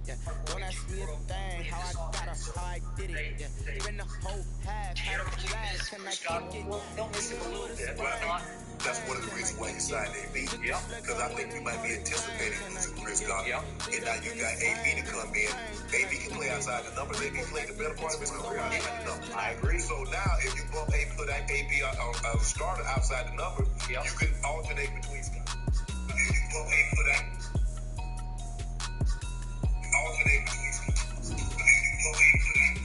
Yeah, don't ask me a thing, how I got her, how I did it. Yeah, spend the whole half, had a flash, can I kick it? Even with a spray. That's one of the reasons why you signed AB. Because I think you might be anticipating losing Chris Godwin. And now you got AB to come in. AB can play outside the numbers. AB played the better part of his career outside the numbers. I agree. So now, if you bump AB, put that AB on a starter outside the numbers, you can alternate between Scott. But if you bump AB, put that alternate between Scott. But if you bump AB, put that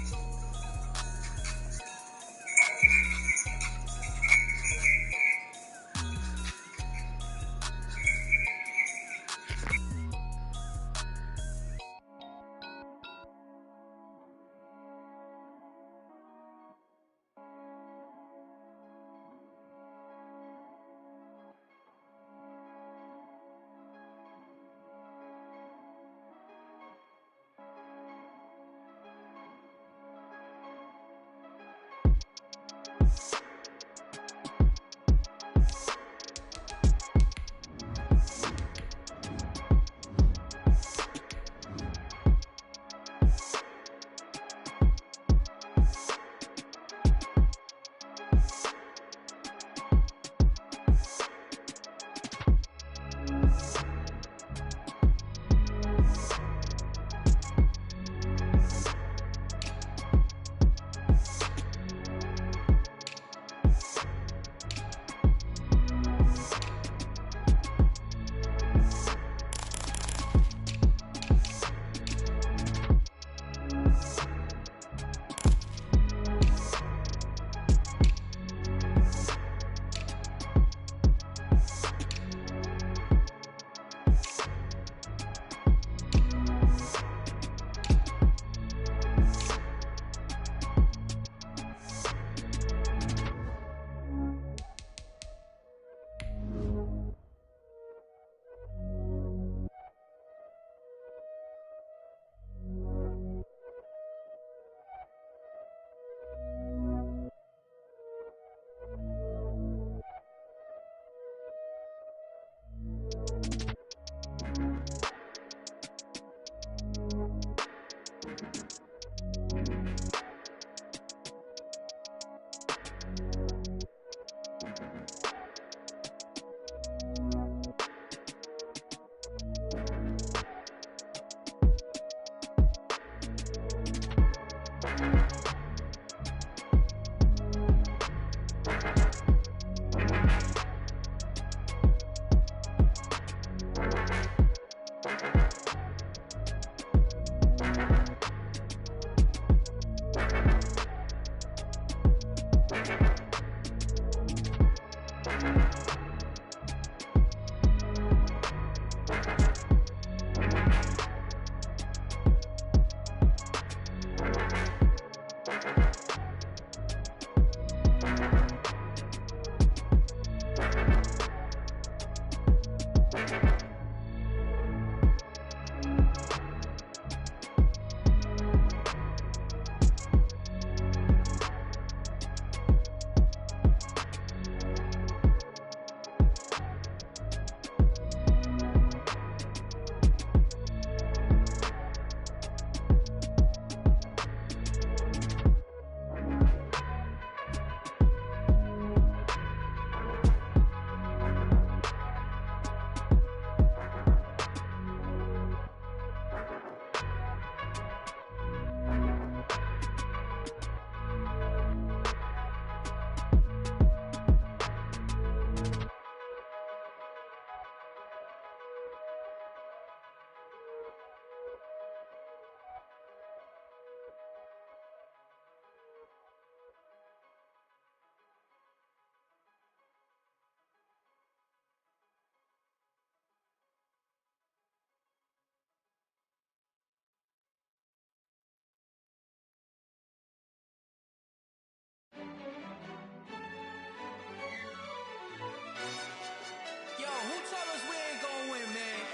Yo, who told us we ain't gonna win, man?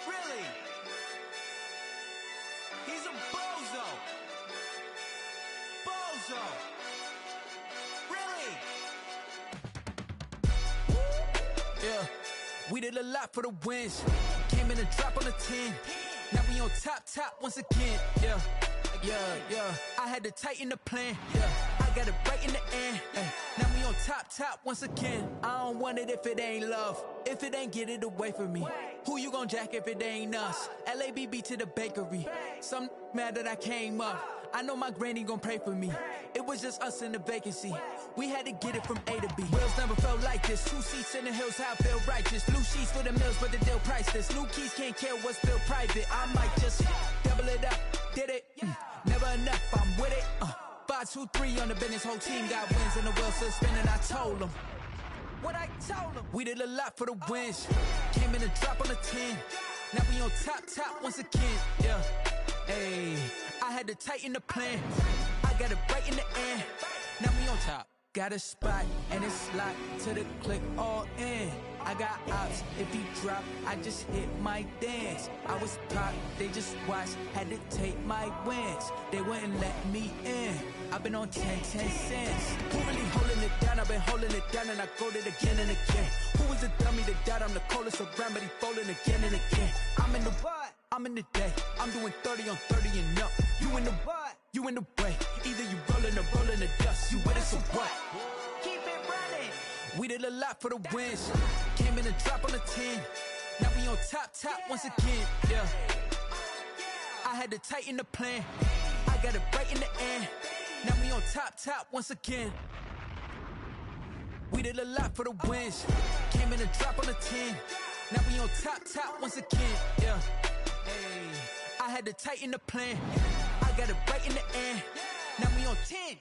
Really? He's a bozo. Bozo. Really? Yeah, we did a lot for the wins. Came in and dropped on the 10. Now we on top once again, yeah. I had to tighten the plan, yeah. I got it right in the end, now we on top once again. I don't want it if it ain't love. If it ain't, get it away from me. Who you gon' jack if it ain't us? LABB to the bakery. Some mad that I came up. I know my granny gon' pray for me. It was just us in the vacancy. We had to get it from A to B. Wheels never felt like this. 2 seats in the hills, how I feel righteous. Blue sheets for the mills, but the deal priceless. New keys can't care what's still private. I might just double it up. Did it? Never enough, I'm with it. 5, 2, 3 on the business. Whole team got wins and the wheels still spinning. I told them what I told them. We did a lot for the wins. Came in and drop on the 10. Now we on top once again. Yeah. Hey, I had to tighten the plan. I got it right in the end. Now we on top. Got a spot and it's locked to the click all in. I got ops, if he drop, I just hit my dance. I was pop, they just watched, had to take my wins. They wouldn't let me in. I've been on 10 cents. Who really holding it down? I've been holding it down and I go it again and again. Who was the dummy that died? I'm the coldest around, but he falling again and again. I'm in the what? I'm in the day. I'm doing 30 on 30 and up. You in the what? You in the way. Either you rolling or rolling the dust. You with us or what? Keep it running. We did a lot for the wins. Came in and drop on the 10. Now we on top once again. Yeah. I had to tighten the plan. I got it right in the end. Now we on top once again. We did a lot for the wins. Came in and drop on the 10. Now we on top once again. Yeah. Hey, I had to tighten the plan. I got it right in the end. Now we on 10.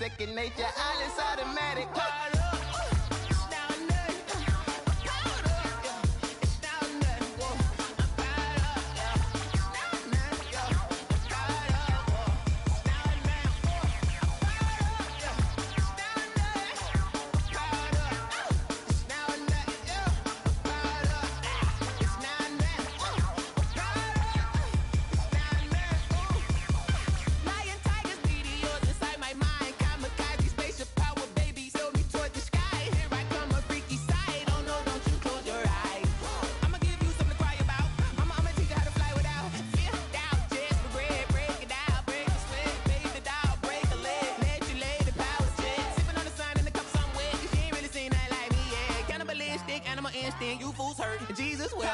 second nature. All is automatic. You fools hurt. Jesus will.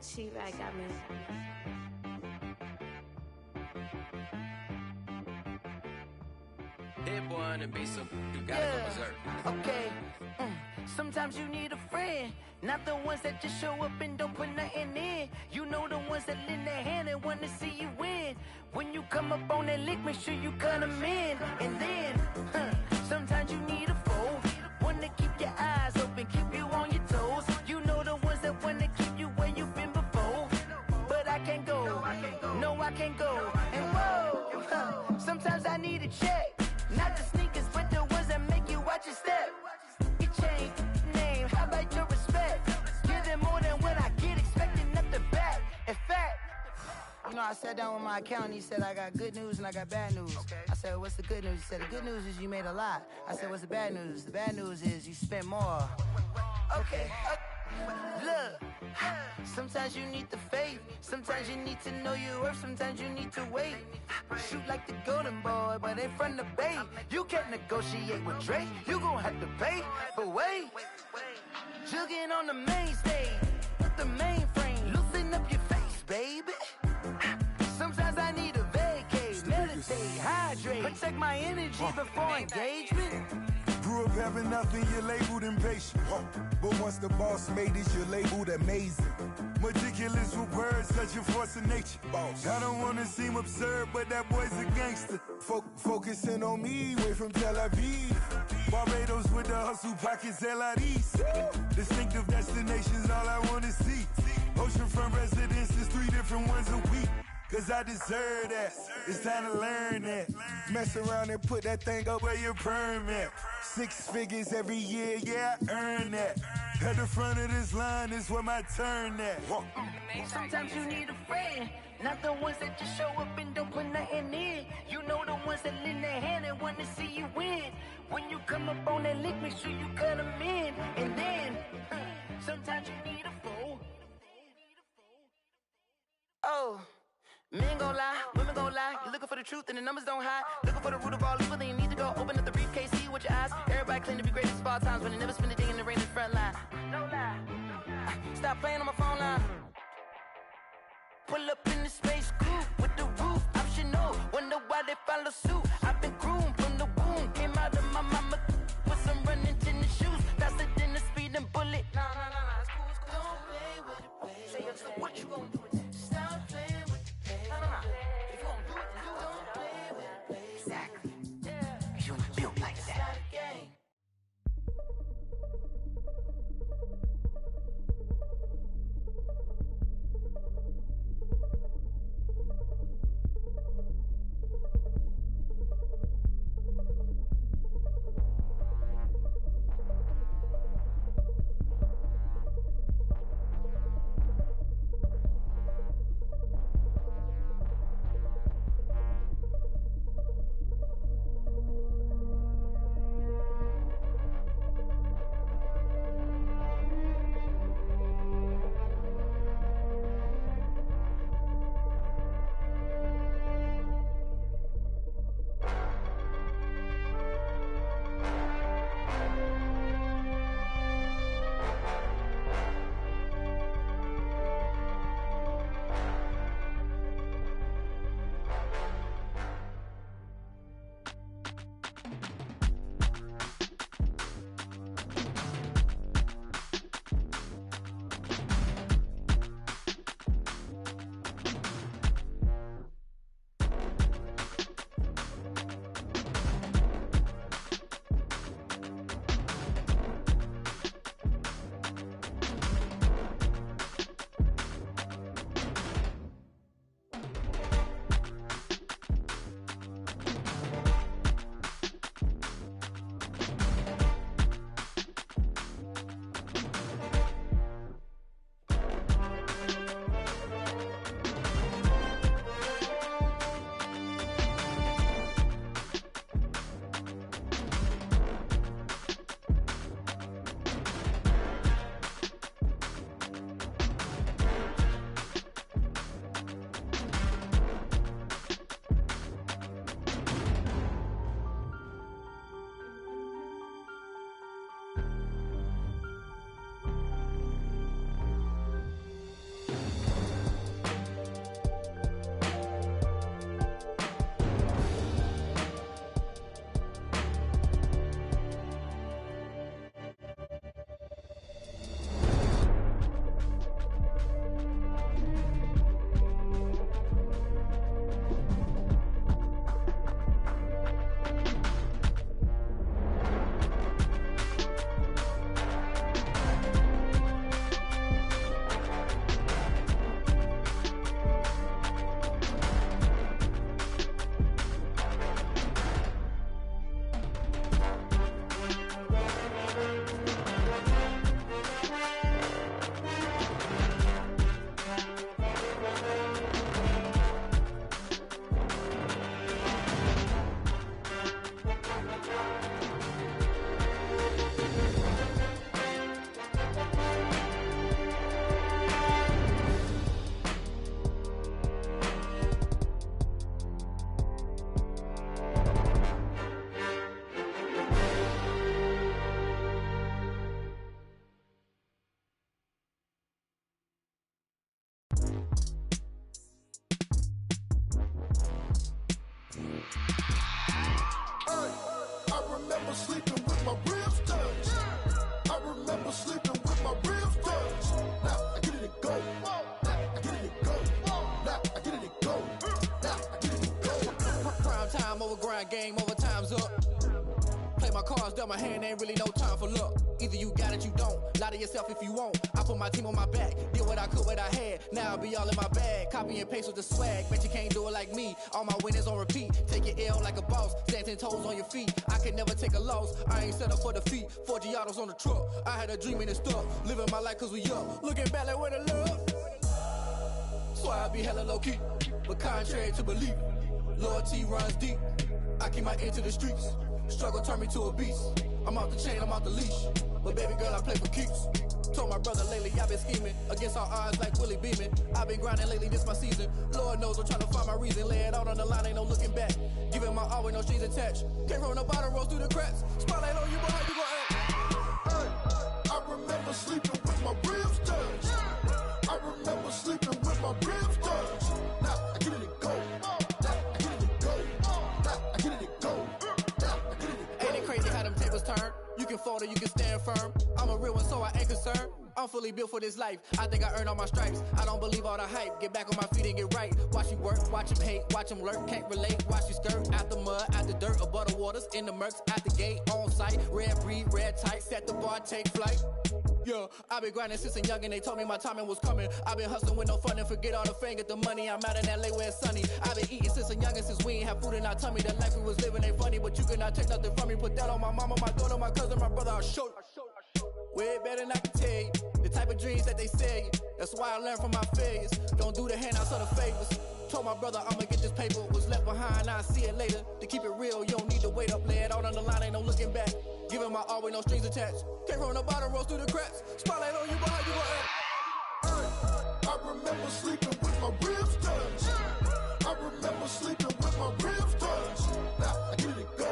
She-Rag got me. Hit boy on the beat, so you gotta go berserk. Okay. Sometimes you need a friend, not the ones that just show up and don't put nothing in. You know the ones that lend their hand and want to see you win. When you come up on that lick, make sure you cut them in. And then, sometimes you need a foe, one to keep your eyes open, keep you on your toes. You know the ones that want to keep you where you've been before. But I can't go, no I can't go. And whoa, sometimes I need a check, not the sneakers, but the ones that make you watch your step. You change name, how about your respect? Give them more than what I get, expecting at the back. In fact, you know, I sat down with my accountant, he said I got good news and I got bad news. I said, what's the good news? He said, the good news is you made a lot. I said, what's the bad news? The bad news is you spent more. Okay. Look, sometimes you need the faith, sometimes you need to know your worth, sometimes you need to wait. Shoot like the golden boy, but in front of Bay. You can't negotiate with Drake, you gon' have to pay. But wait, jugging on the main stage, the mainframe, loosen up your face, baby. Sometimes I need a vacate, meditate, hydrate, protect my energy before engagement. Grew up having nothing, you're labeled impatient. But once the boss made it, you're labeled amazing. Meticulous with words, such a force of nature. I don't wanna seem absurd, but that boy's a gangster. Focusing on me, way from Tel Aviv. Barbados with the hustle pockets, LIDs. Distinctive destinations, all I wanna see. Oceanfront residences, 3 different ones a week. Cause I deserve that, it's time to learn that. Mess around and put that thing up where your permit. 6 figures every year, yeah, I earn that. At the front of this line is where my turn at. Sometimes you need a friend, not the ones that just show up and don't put nothing in. You know the ones that lend their hand and want to see you win. When you come up on that lick, make sure you cut them in. And then, sometimes you need a fool. Oh. Men gon' lie, women gon' lie. You're looking for the truth and the numbers don't hide. Looking for the root of all evil, then you need to go open up the briefcase, see with your eyes. Everybody claim to be greatest of all times, but they never spend a day in the rain in the front line. No lie. Stop playing on my phone line. Pull up in the space coupe with the roof optional. Wonder why they follow suit. I've been groomed from the womb. Came out of my mama with some running tennis shoes. Faster than the speeding bullet. Nah, it's cool. Don't play with it, baby. Say, so what you gon' do? Stop playing with game over, time's up. Play my cards, dealt my hand, ain't really no time for luck. Either you got it, you don't. Lie to yourself if you won't. I put my team on my back, did what I could, what I had. Now I'll be all in my bag. Copy and paste with the swag. Bet you can't do it like me. All my winners on repeat. Take your L like a boss. Stand 10 toes on your feet. I can never take a loss. I ain't set up for defeat. 4 Giottos on the truck. I had a dream and it stuck. Living my life cause we up. Looking back like where the love. So I be hella low key. But contrary to belief, loyalty runs deep. I keep my ear to the streets. Struggle turned me to a beast. I'm off the chain, I'm off the leash. But baby girl, I play for keeps. Told my brother lately, I've been scheming against all odds like Willie Beeman. I've been grinding lately, this my season. Lord knows I'm trying to find my reason. Lay it out on the line, ain't no looking back. Giving my all with no strings attached. Came from the bottom, rose through the cracks. Spotlight on you, but how you gon' act? Hey, I remember sleeping with my ribs touched. I remember sleeping with my ribs touched. Now I get it and go. Now I get it and go. Now I get it and go. Ain't it crazy how them tables turn? You can fold or you can stand firm. I'm a real one, so I ain't concerned. I'm fully built for this life. I think I earned all my stripes. I don't believe all the hype. Get back on my feet and get right. Watch you work, watch him hate, watch him lurk. Can't relate, watch you skirt. Out the mud, out the dirt, above the waters, in the murks, out the gate, on site. Red breed, red tight, set the bar, take flight. Yeah, I been grinding since a young and they told me my timing was coming. I been hustling with no fun and forget all the fame, get the money. I'm out in LA where it's sunny. I been eating since a young and since we ain't have food in our tummy. The life we was living ain't funny, but you cannot take nothing from me. Put that on my mama, my daughter, my cousin, my brother, I'll show you. Way better than I can tell you. The type of dreams that they sell you. That's why I learned from my failures. Don't do the handouts or the favors. Told my brother I'ma get this paper. Was left behind, I'll see it later. To keep it real, you don't need to wait up. Lay it out on the line, ain't no looking back. Giving my all with no strings attached. Came from the bottom, rose through the cracks. Spotlight on you, but how you gon' act? I remember sleeping with my ribs touched. I remember sleeping with my ribs touched. Now I get it and go.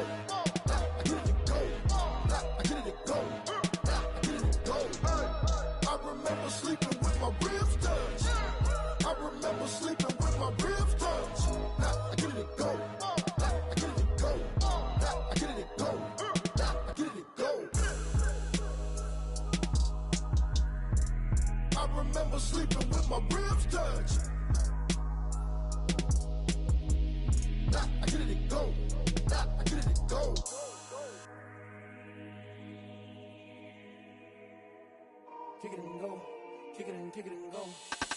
Now I get it and go. Now I get it and go. Now I get it and go. I remember sleeping with my ribs touched. I remember sleeping with my ribs touched. Now I get it and go. Now I get it and go. Now I get it and go. Now I get it and go. I remember sleeping with my ribs touched. Nah, I get it and go. Nah, I get it and go. Kick it and go. Kick it and go.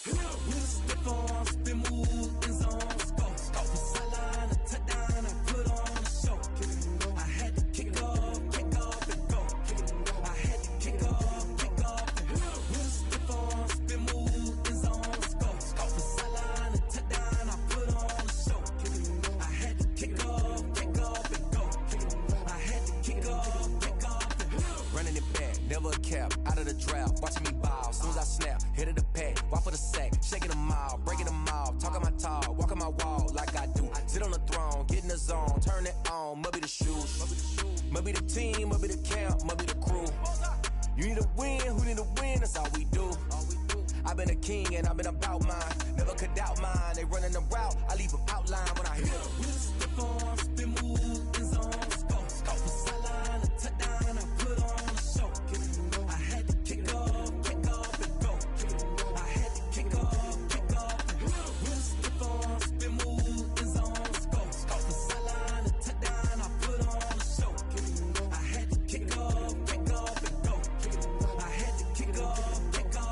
With a stiff arm, spin move, in zones, go. From sideline to touchdown, I put on a show. I had to kick off and go. I had to kick off and go. With a stiff arm, spin move, in zones, go. From sideline to touchdown, I put on a show. I had to kick off and go. I had to kick off and go. Running it back, never a cap, out of the drought, watching me ball. Soon as I snap, hit of the pack, walk for the sack, shaking them out, breaking them off, talking my talk, walking my wall like I do. Sit on the throne, get in the zone, turn it on, must be the shoes, must be the team, must be the camp, must be the crew. You need a win, who need a win, that's all we do. I've been a king and I've been about mine, never could doubt mine. They running the route, I leave them outline when I hit them. With a stiff arm, spin move, in zones, go. From sideline to touchdown, I put on a show. I had to kick off and go. I had to kick off and go. With a stiff arm, spin move, in zones, go. From sideline to touchdown, I put on a show. I had to kick off and go. I had to kick off and go.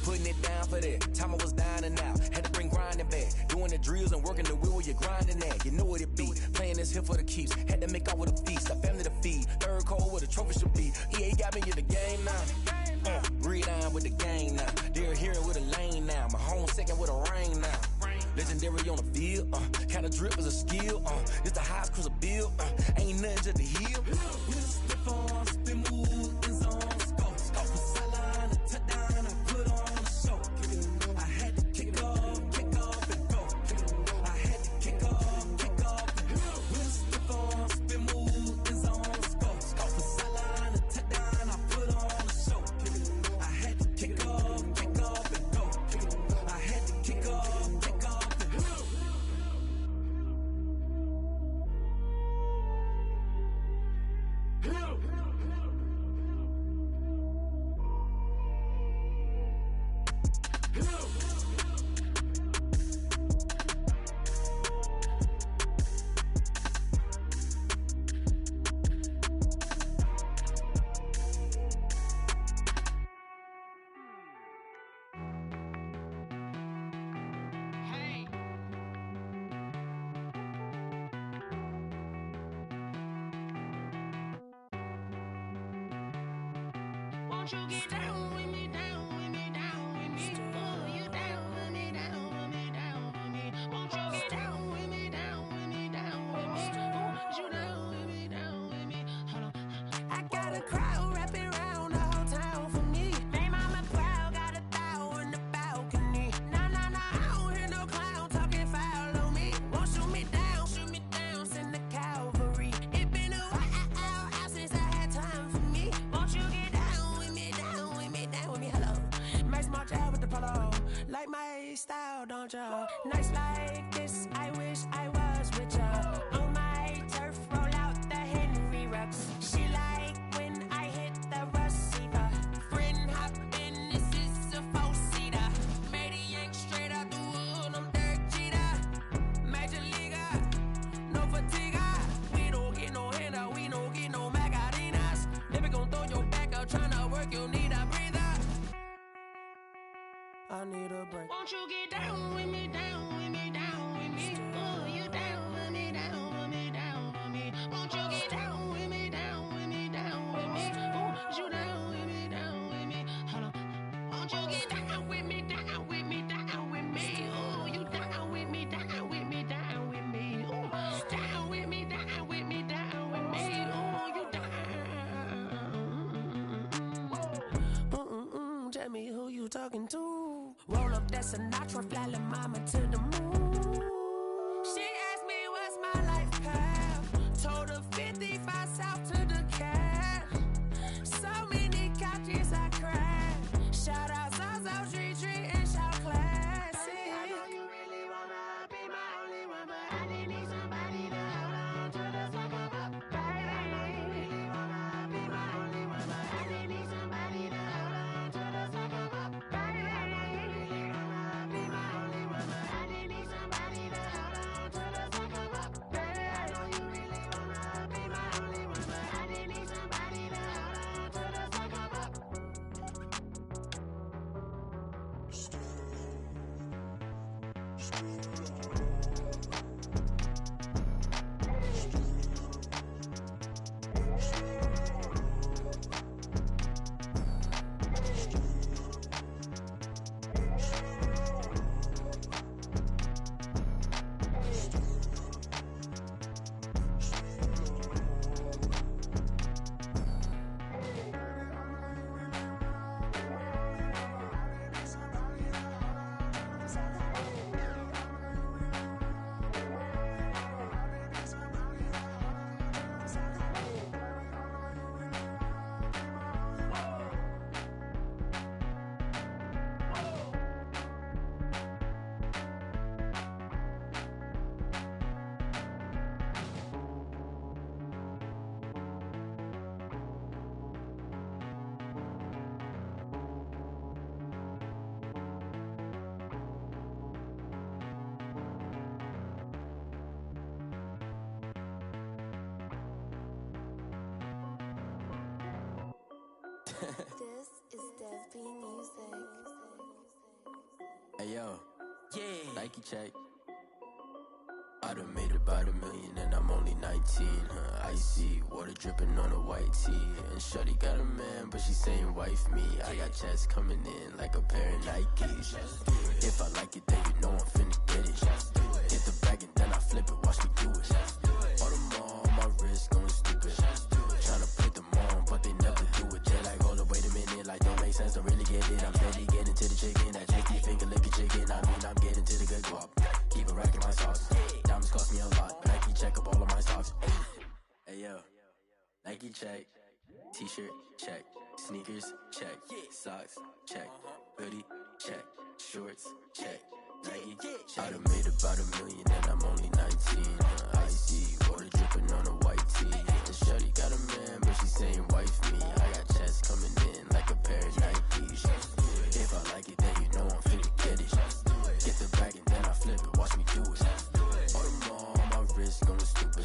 Putting it down for that, time I was down and out, had to bring grinding back, doing the drills and working the wheel where you're grinding at, you know what it be, playing this here for the keeps, had to make out with a feast, a family to feed, third cold where the trophy should be, EA got me in the game now, breed on with the game now, they're here with a lane now, my home second with a rain now, legendary on the field, kinda drip is a skill, it's the highest cruiser bill, ain't nothing just the hill. With a stiff arm, spin move, in zones, go. From sideline to touchdown, I put on a show. I had to kick off and go. I had to kick off and go. With a stiff arm, spin move, in zones, go. From sideline to touchdown, I put on a show. I had to kick off and go. I had to kick off and go. Won't you get down with me, down with me, down with me? Oh, you down with me, down with me, down with me. Won't you get down with me, down with me, down with me? Oh, you down with me, down with me? Hold on. I got a crowd wrapping around the whole town for me. Hey, mama proud, got a thou in the balcony. Nah, nah, nah, I don't hear no clown talking foul on me. Won't shoot me down, send the cavalry. It been a while since I had time for me. Won't you get down with me, down with me, down with me? Hello. Max March out with the polo. Like my style, don't ya? Nights like this, I wish I was with ya. On my turf, roll out the Henry Rux. She like when I hit the receiver. Friend hop in, this is a four-seater. Made a yank straight out the wood, I'm Derek Jeter. Major leaguer, no fatigue. We don't get no handout, we don't get no Macarinas. Never gon' throw your back out, tryna work, you need a breather. I need a break. Won't you get down with me, down with me, down with me? Oh, you down with me, down with me, down with me? Won't you get down with me, down with me, down with me? Oh, you down with me, down with me? Hold on. Won't you get down with me, down with me, down with me? Oh, you down with me, down with me, down with me? Oh, down with me, down with me, down with me? Oh, you down. Tell me who you talking to. Roll up that Sinatra, fly la mama to the moon. She asked me what's my life path. Told her 55 south to the cat. So many couches I crashed. Shout out Zazo, Tree, and shout classy. I know you really wanna be my only one, but I didn't need somebody to hold on to the second up. Baby, I know you really wanna be my only one, but I didn't need somebody to hold on to the second up. Baby, I know you really wanna be my only one, but I didn't need somebody to hold on to the second up. Baby, I know you really wanna be my only one, but I didn't need somebody to hold on to the second up. This is Dev B Music. Hey yo, yeah, Nike check. I done made about $1 million and I'm only 19. Icy water dripping on a white tee. And shorty got a man, but she saying wife me. I got checks coming in like a pair of Nikes. If I like it, then you know I'm finna get it. Get the bag and then I flip it, watch me do it. All them on my wrist going stupid. Tryna put them on, but they never do it. They're like, hold up, wait a minute, like don't make sense, don't really get it. I'm steady getting to the chicken, that chicky finger licking chicken. I mean, I'm getting to the good guap. Keep a rack in my socks. Diamonds cost me a lot, but Nike check up all of my socks. Hey yo, Nike check. T-shirt check. Sneakers check. Socks check. Hoodie check. Shorts check. Nike I done made about $1 million and I'm only 19. Icy water dripping on a white tee. And shorty got a man, but she saying wife me. I got checks coming in like a pair of Nikes. If I like it, then you know I'm finna get it. Get the bag and then I flip it, watch me do it. All them on my wrist going stupid.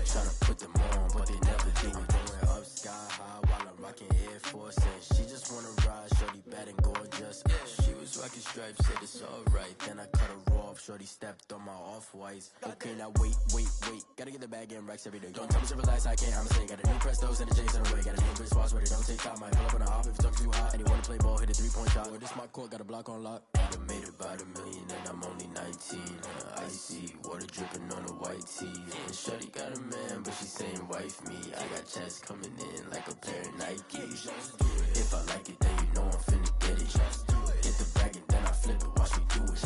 Tryna put them on, but they never do it. Going up sky high while I'm rocking Air Force. And she just wanna ride, shorty bad and gorgeous. She was fucking stripes, said it's alright. Then I cut her off, shorty stepped on my off-whites. Okay, now wait. Gotta get the bag in racks every day. Don't tell me to relax, I can't, I'ma say. Got a new Prestos and a J's on the way. Got a new bitch boss, but it don't take time. Might pull up on the hop if it's talking too hot. And you wanna play ball, hit a 3-point shot. Or this my court, got a block on lock. I done made about $1 million and I'm only 19. Icy, water dripping on a white tee. And shorty got a man, but she saying wife me. I got checks coming in like a pair of Nikes. If I like it, then you know I'm finna get it. Hit the bag and then I flip it, watch me do it.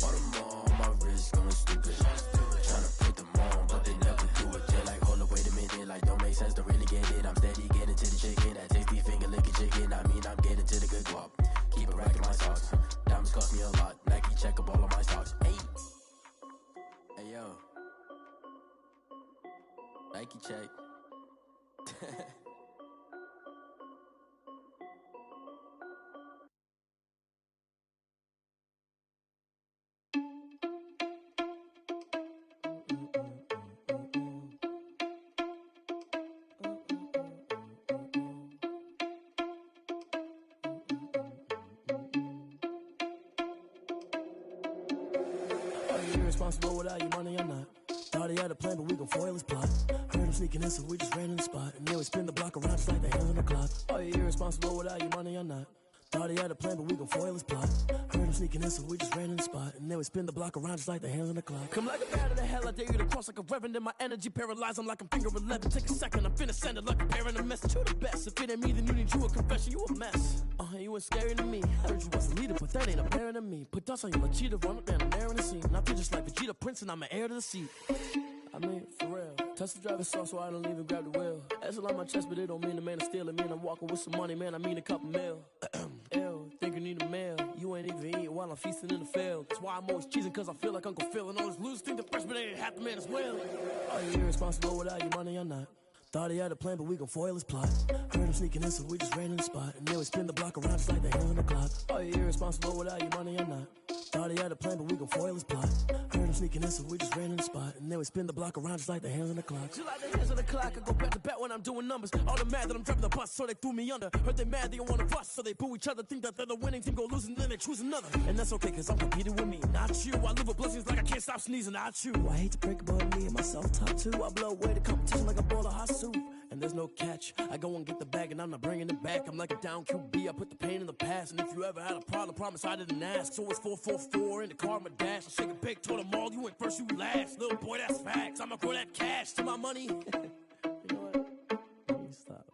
All them all on my wrist going stupid. Tryna put them on, but they never do it. They're like, hold up, wait a minute, like don't make sense, don't really get it. I'm steady getting to the chicken, that tasty finger licking chicken. I mean, I'm getting to the good guap. Keep a rack in my socks. Diamonds cost me a lot. Nike check up all of my stocks. Hey yo, Nike check. Irresponsible without your money or not. Thought he had a plan, but we gon' foil his plot. Heard him sneaking in, so we just ran in the spot. And then we spin the block around just like the hands on the clock. Are you irresponsible without your money or not? Thought he had a plan, but we gon' foil his plot. Heard him sneaking in, so we just ran in the spot. And then we spin the block around just like the hands on the clock. Come like a bat of the hell, I dare you to cross like a reverend. In my energy paralyzed, I'm like I'm finger 11. Take a second, I'm finna send it like a parent a message. You the best, if it ain't me, then you need you a confession. You a mess. You ain't scary to me. I heard you was a leader, but that ain't apparent to me. Put dust on you like cheetah, run up down there in the scene. I feel just like Vegeta Prince, and I'm an heir to the seat. I mean, for real. Touch the driver's soft, so I don't even grab the wheel. That's a lot on my chest, but it don't mean the man is stealing. Man, I'm walking with some money, man, I mean a couple mil. Ew, think you need a meal. You ain't even eating while I'm feasting in the field. That's why I'm always cheesing, cause I feel like Uncle Phil. And all those losers think the freshman ain't half the man as well. Are you irresponsible without your money or not? Thought he had a plan, but we gon' foil his plot. Heard him sneaking in, so we just ran in the spot. And then we spin the block around just like the hands on the clock. Are you irresponsible without your money or not? Thought he had a plan, but we gon' foil his plot. Heard him sneaking in, so we just ran in the spot. And then we spin the block around just like the hands on the clock. Just like the hands on the clock, I go back to back when I'm doing numbers. All the mad that I'm driving the bus, so they threw me under. Heard they mad, they don't wanna bust, so they boo each other. Think that they're the winning team, go losing, then they choose another. And that's okay, cause I'm competing with me, not you. I live with blessings like I can't stop sneezing, not you. I hate to break it, but me and myself top two. I blow away the competition like a bowl of hot soup. And there's no catch. I go and get the bag and I'm not bringing it back. I'm like a down QB, I put the pain in the past. And if you ever had a problem, promise I didn't ask. So it's 444 in the car, my dash. I shake a big, told them all, you ain't first, you last. Little boy, that's facts. I'ma grow that cash to my money. You know what? Let me stop.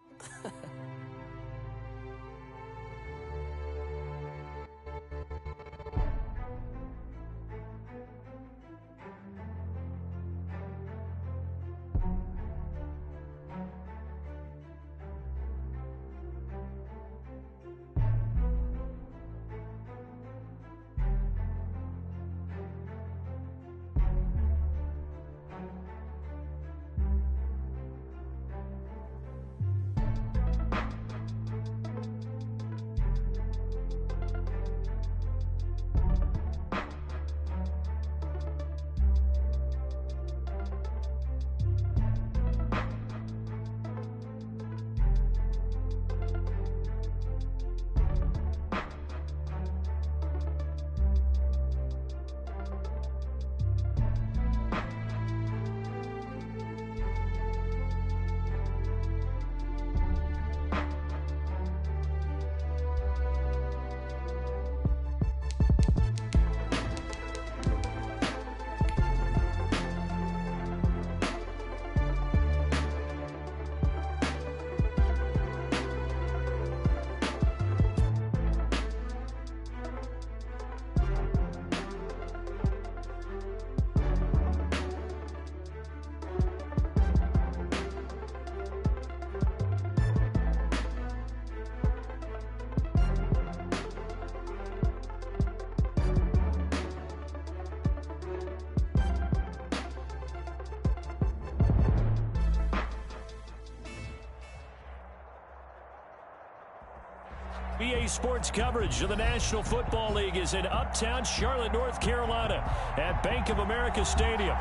Today's sports coverage of the National Football League is in uptown Charlotte, North Carolina at Bank of America Stadium.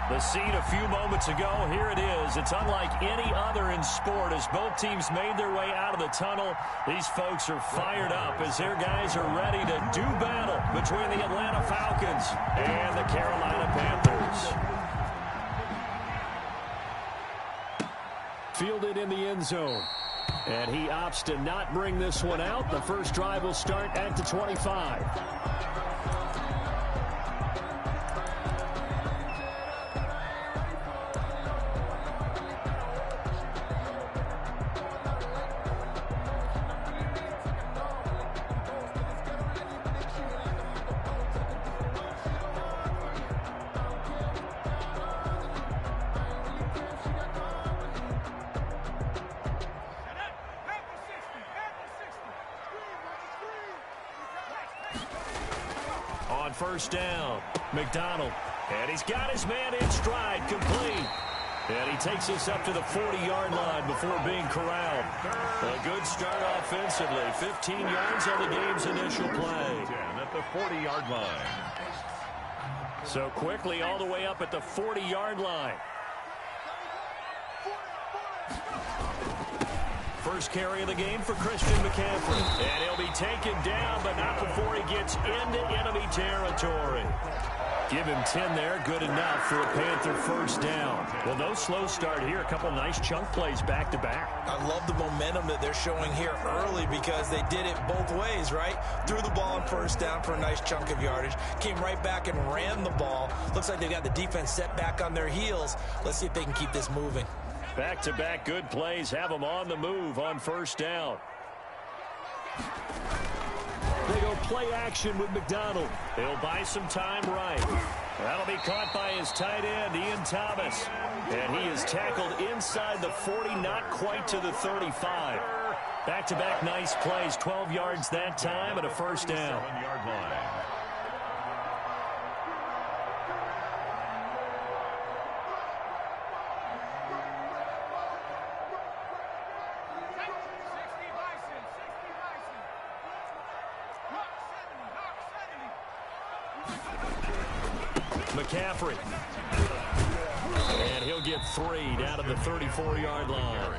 The scene a few moments ago, here it is. It's unlike any other in sport as both teams made their way out of the tunnel. These folks are fired up as their guys are ready to do battle between the Atlanta Falcons and the Carolina Panthers. Fielded in the end zone. And he opts to not bring this one out. The first drive will start at the 25. On first down, McDonald. And he's got his man in stride, complete. And he takes us up to the 40-yard line before being corralled. A good start offensively. 15 yards on the game's initial play. At the 40-yard line. So quickly all the way up at the 40-yard line. First carry of the game for Christian McCaffrey. And he'll be taken down, but not before he gets into enemy territory. Give him 10 there. Good enough for a Panther first down. Well, no slow start here. A couple nice chunk plays back-to-back. I love the momentum that they're showing here early because they did it both ways, right? Threw the ball on first down for a nice chunk of yardage. Came right back and ran the ball. Looks like they've got the defense set back on their heels. Let's see if they can keep this moving. Back-to-back good plays have them on the move on first down. They go play action with McDonald. They'll buy some time right. That'll be caught by his tight end, Ian Thomas. And he is tackled inside the 40, not quite to the 35. Back-to-back nice plays, 12 yards that time and a first down. 7-yard line. McCaffrey. And he'll get 3 down to the 34-yard line.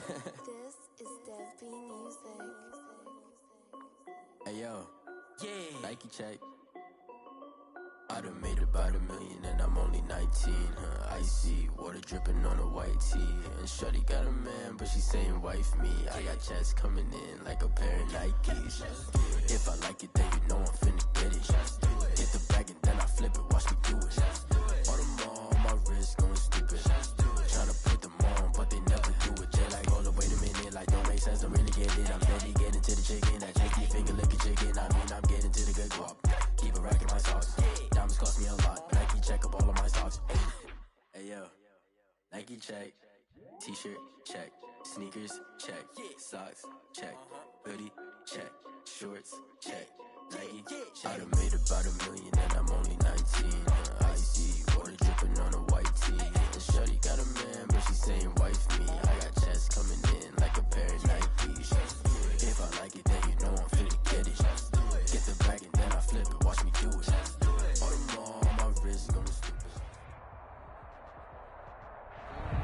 This is Dev B Music. Hey yo, Nike check. I done made about $1 million and I'm only 19. Icy water dripping on a white tee. And shorty got a man, but she saying wife me. I got checks coming in like a pair of Nikes. If I like it, then you know I'm finna get it. Get the bag and then I flip it, watch me do it. All them all on my wrist going stupid. Tryna put them on, but they never do it. They like, hold up, wait a minute, like don't make sense, I really get it. I'm steady getting to the chicken, that chicky finger licking chicken. I mean, I'm getting to the good guap. Keep a rack in my sauce. Diamonds cost me a lot. Nike check up all of my stocks. Hey yo, Nike check. T-shirt check. Sneakers check. Socks check. Hoodie check. Shorts check. Nike. I done made about $1 million and I'm only 19. Icy water dripping on a white tee. And shorty got a man, but she saying wife me. I got checks coming in like a pair of Nikes. If I like it, then you know I'm finna get it. Get the bag and then I flip it, watch me do it. All them all on my wrist going stupid.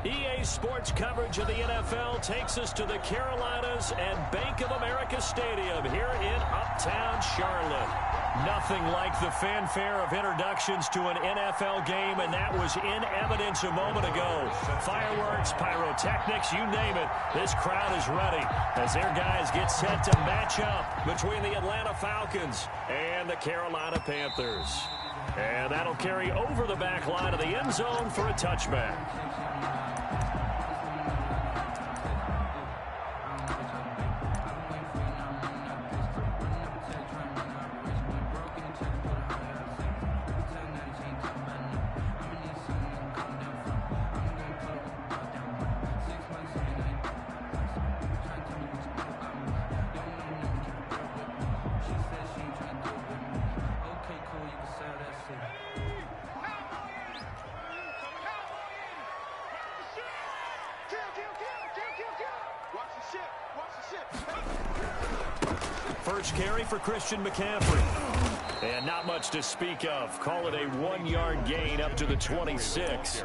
EA Sports coverage of the NFL takes us to the Carolinas and Bank of America Stadium here in Uptown Charlotte. Nothing like the fanfare of introductions to an NFL game, and that was in evidence a moment ago. Fireworks, pyrotechnics, you name it. This crowd is ready as their guys get set to match up between the Atlanta Falcons and the Carolina Panthers. And that'll carry over the back line of the end zone for a touchback. First carry for Christian McCaffrey. And not much to speak of. Call it a 1-yard gain up to the 26.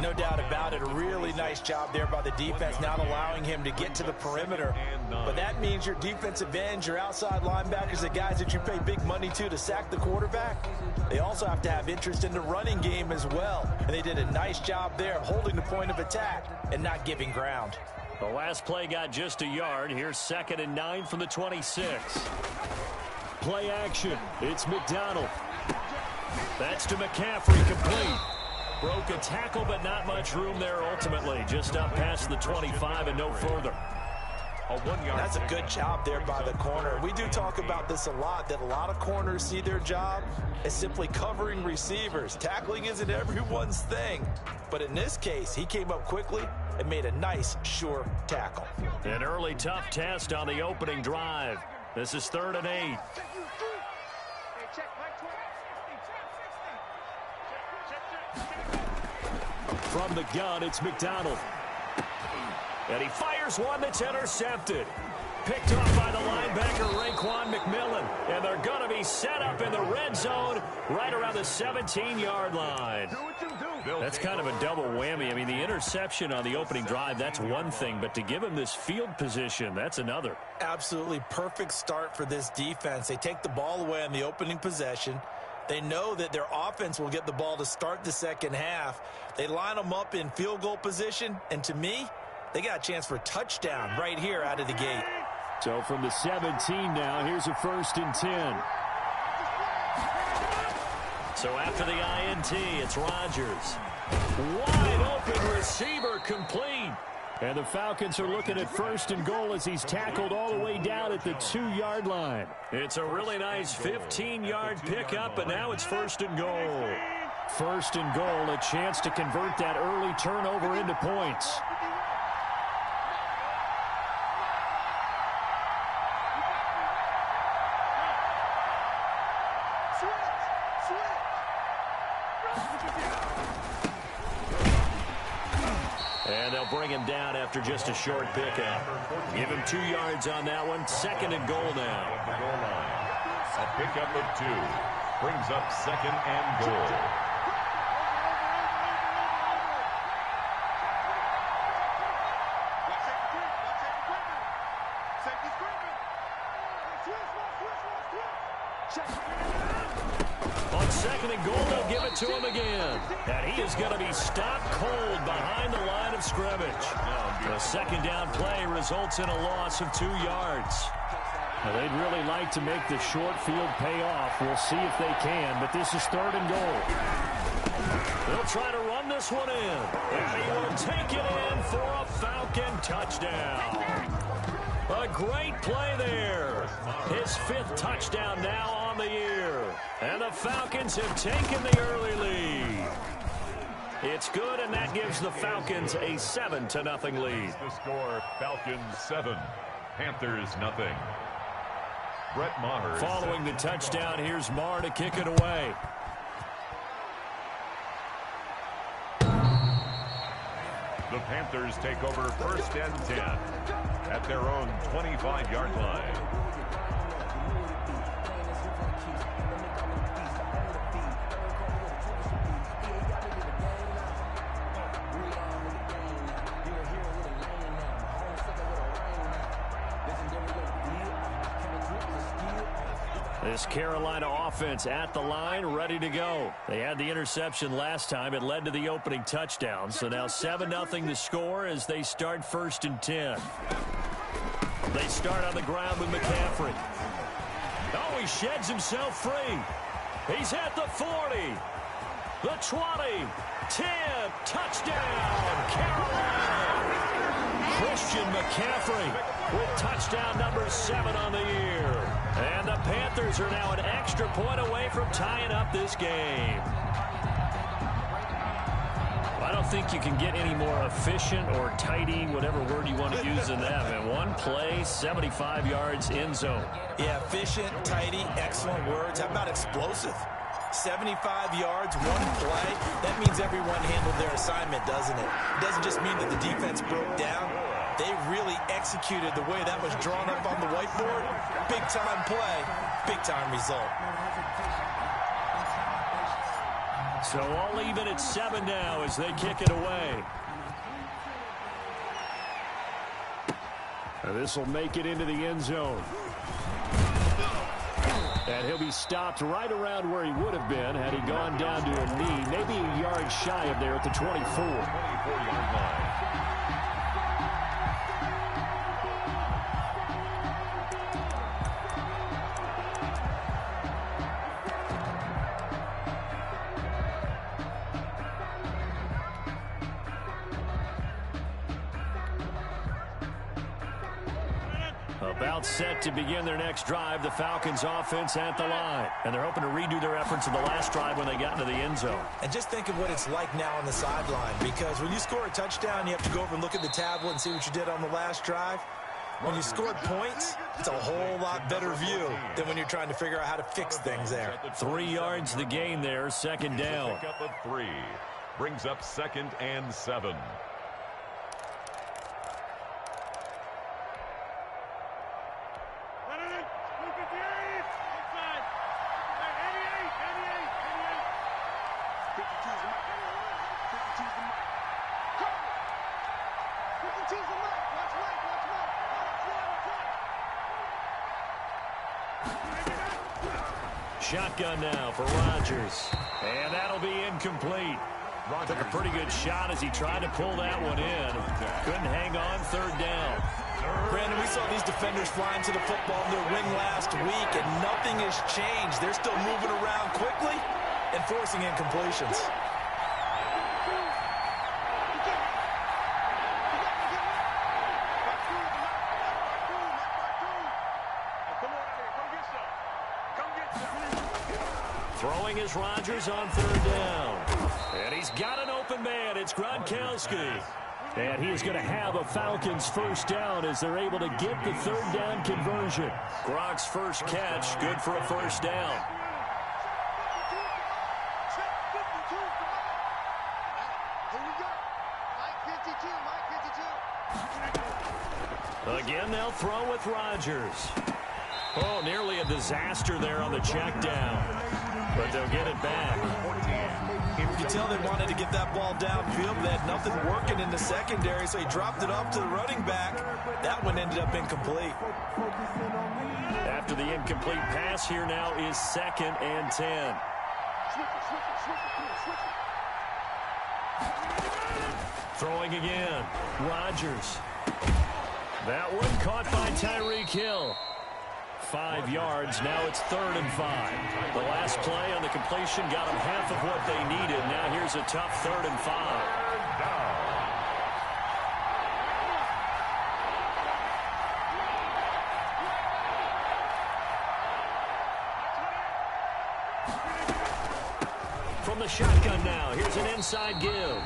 No doubt about it. A really nice job there by the defense, not allowing him to get to the perimeter. But that means your defensive ends, your outside linebackers, the guys that you pay big money to sack the quarterback, they also have to have interest in the running game as well. And they did a nice job there holding the point of attack and not giving ground. The last play got just a yard. Here's 2nd and 9 from the 26. Play action. It's McDonald. That's to McCaffrey, complete. Broke a tackle, but not much room there ultimately. Just up past the 25 and no further. That's a good job there by the corner. We do talk about this a lot, that a lot of corners see their job as simply covering receivers. Tackling isn't everyone's thing. But in this case, he came up quickly and made a nice, sure tackle. An early tough test on the opening drive. This is 3rd and 8. From the gun, it's McDonald. And he fires one that's intercepted. Picked off by the linebacker, Raekwon McMillan. And they're going to be set up in the red zone right around the 17-yard line. That's kind of a double whammy. I mean, the interception on the opening drive, that's one thing. But to give him this field position, that's another. Absolutely perfect start for this defense. They take the ball away on the opening possession. They know that their offense will get the ball to start the second half. They line them up in field goal position. And to me, they got a chance for a touchdown right here out of the gate. So from the 17 now, here's a 1st and 10. So after the INT, it's Rodgers. Wide open receiver, complete. And the Falcons are looking at 1st and goal as he's tackled all the way down at the 2-yard line. It's a really nice 15-yard pickup, and now it's 1st and goal. 1st and goal, a chance to convert that early turnover into points. And they'll bring him down after just a short pickup. Give him 2 yards on that one. 2nd and goal now. A pickup of 2 brings up 2nd and goal. On second and goal, they'll give it to him again. And he is going to be stopped cold behind the line of scrimmage. The second down play results in a loss of 2 yards. Now, they'd really like to make the short field pay off. We'll see if they can, but this is third and goal. They'll try to run this one in. And he will take it in for a Falcon touchdown. A great play there. His 5th touchdown now on the year. And the Falcons have taken the early lead. It's good, and that gives the Falcons a 7-0 lead. The score, Falcons 7, Panthers 0. Brett Maher. Following the touchdown, here's Maher to kick it away. The Panthers take over 1st and 10 at their own 25-yard line. This Carolina offense at the line, ready to go. They had the interception last time. It led to the opening touchdown. So now 7-0 the score as they start 1st and 10. They start on the ground with McCaffrey. Oh, he sheds himself free. He's at the 40, the 20, 10, touchdown, Carolina. Christian McCaffrey with touchdown number 7 on the year. And the Panthers are now an extra point away from tying up this game. I don't think you can get any more efficient or tidy, whatever word you want to use in that. And one play, 75 yards, end zone. Yeah, efficient, tidy, excellent words. How about explosive? 75 yards, one play. That means everyone handled their assignment, doesn't it? It doesn't just mean that the defense broke down. They really executed the way that was drawn up on the whiteboard. Big-time play, big-time result. So all even at 7 now as they kick it away. This will make it into the end zone. And he'll be stopped right around where he would have been had he gone down to a knee, maybe a yard shy of there at the 24. 24-yard line. About set to begin their next drive, the Falcons offense at the line. And they're hoping to redo their efforts in the last drive when they got into the end zone. And just think of what it's like now on the sideline, because when you score a touchdown, you have to go over and look at the tablet and see what you did on the last drive. When you scored points, it's a whole lot better view than when you're trying to figure out how to fix things there. 3 yards the gain there, second down. Pick up of 3. Brings up 2nd and 7. Shotgun now for Rodgers. And that'll be incomplete. Took a pretty good shot as he tried to pull that one in. Couldn't hang on, third down. Brandon, we saw these defenders flying to the football in their wing last week, and nothing has changed. They're still moving around quickly and forcing incompletions. Throwing is Rodgers on third down. And he's got an open man. It's Gronkowski. And he is going to have a Falcons first down as they're able to get the third down conversion. Gronk's first catch, good for a first down. Again, they'll throw with Rodgers. Oh, nearly a disaster there on the check down. But they'll get it back. 14. It's You could tell they wanted to get that ball downfield, but they had nothing working in the secondary, so he dropped it off to the running back. That one ended up incomplete. After the incomplete pass, here now is 2nd and 10. Throwing again. Rodgers. That one caught by Tyreek Hill. 5 yards. Now it's 3rd and 5. The last play on the completion got them half of what they needed. Now here's a tough 3rd and 5. From the shotgun now, here's an inside give.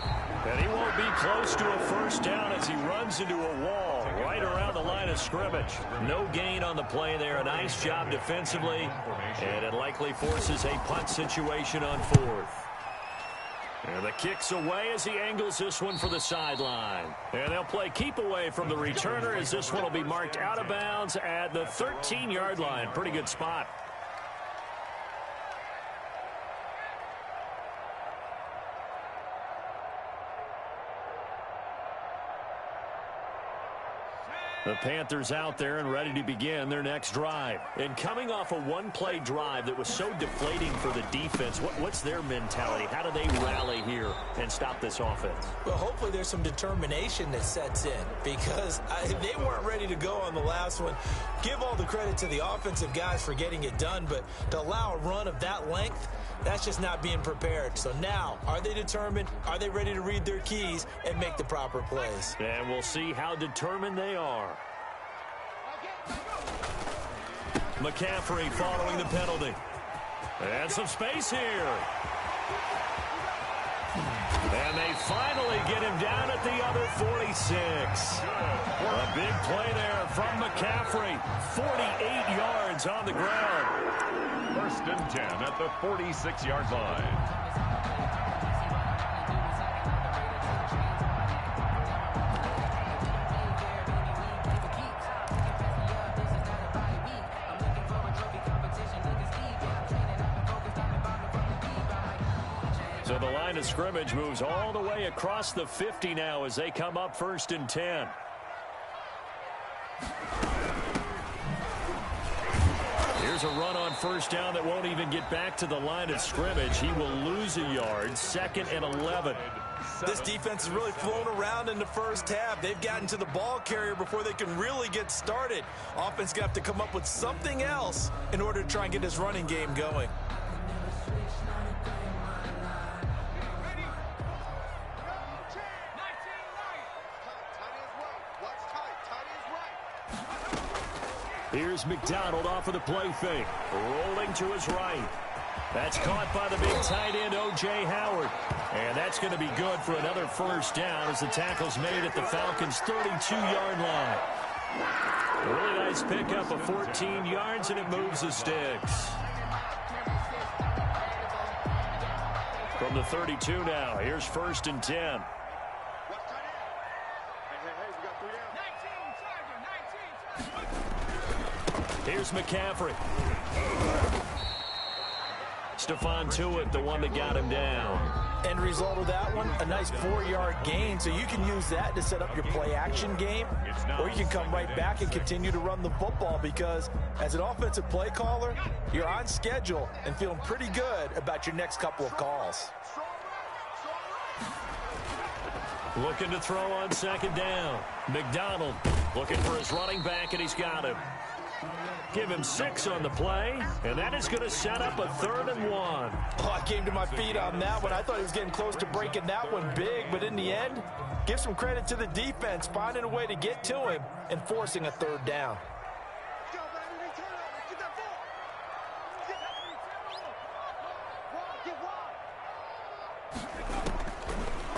And he won't be close to a first down as he runs into a wall right around the line of scrimmage. No gain on the play there. A nice job defensively. And it likely forces a punt situation on 4th. And the kick's away as he angles this one for the sideline. And they'll play keep away from the returner as this one will be marked out of bounds at the 13-yard line. Pretty good spot. The Panthers out there and ready to begin their next drive. And coming off a one-play drive that was so deflating for the defense, what's their mentality? How do they rally here and stop this offense? Well, hopefully there's some determination that sets in because they weren't ready to go on the last one. Give all the credit to the offensive guys for getting it done, but to allow a run of that length, that's just not being prepared. So now, are they determined? Are they ready to read their keys and make the proper plays? And we'll see how determined they are. McCaffrey following the penalty. And some space here. And they finally get him down at the other 46. A big play there from McCaffrey. 48 yards on the ground. 1st and 10 at the 46-yard line. So the line of scrimmage moves all the way across the 50 now as they come up 1st and 10. Here's a run on 1st down that won't even get back to the line of scrimmage. He will lose a yard. 2nd and 11. This defense has really flown around in the first half. They've gotten to the ball carrier before they can really get started. Offense going to have to come up with something else in order to try and get this running game going. Here's McDonald off of the play fake. Rolling to his right. That's caught by the big tight end, O.J. Howard. And that's going to be good for another 1st down as the tackle's made at the Falcons' 32-yard line. Really nice pickup of 14 yards, and it moves the sticks. From the 32 now, here's 1st and 10. Here's McCaffrey. Stephon Tuitt, the one that got him down. End result of that one, a nice 4-yard gain. So you can use that to set up your play-action game, or you can come right back and continue to run the football because as an offensive play caller, you're on schedule and feeling pretty good about your next couple of calls. Looking to throw on 2nd down. McDonald looking for his running back, and he's got him. Give him 6 on the play, and that is going to set up a 3rd and 1. Oh, I came to my feet on that one. I thought he was getting close to breaking that one big, but in the end, give some credit to the defense, finding a way to get to him and forcing a 3rd down.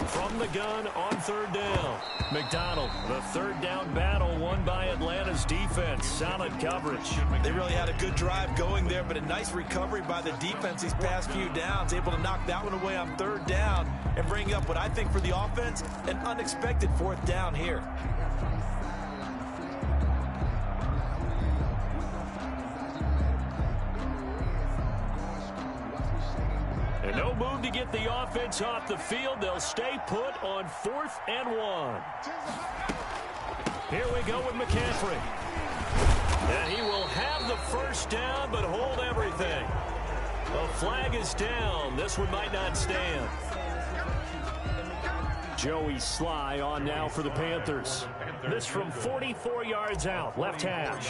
From the gun on 3rd down. McDonald, the 3rd down battle won by Atlanta's defense. Solid coverage. They really had a good drive going there, but a nice recovery by the defense these past few downs. Able to knock that one away on 3rd down and bring up what I think for the offense, an unexpected 4th down here. And no move to get the offense off the field. They'll stay put on 4th and 1. Here we go with McCaffrey. And he will have the first down, but hold everything. A flag is down. This one might not stand. Joey Sly on now for the Panthers. This from 44 yards out, left hash.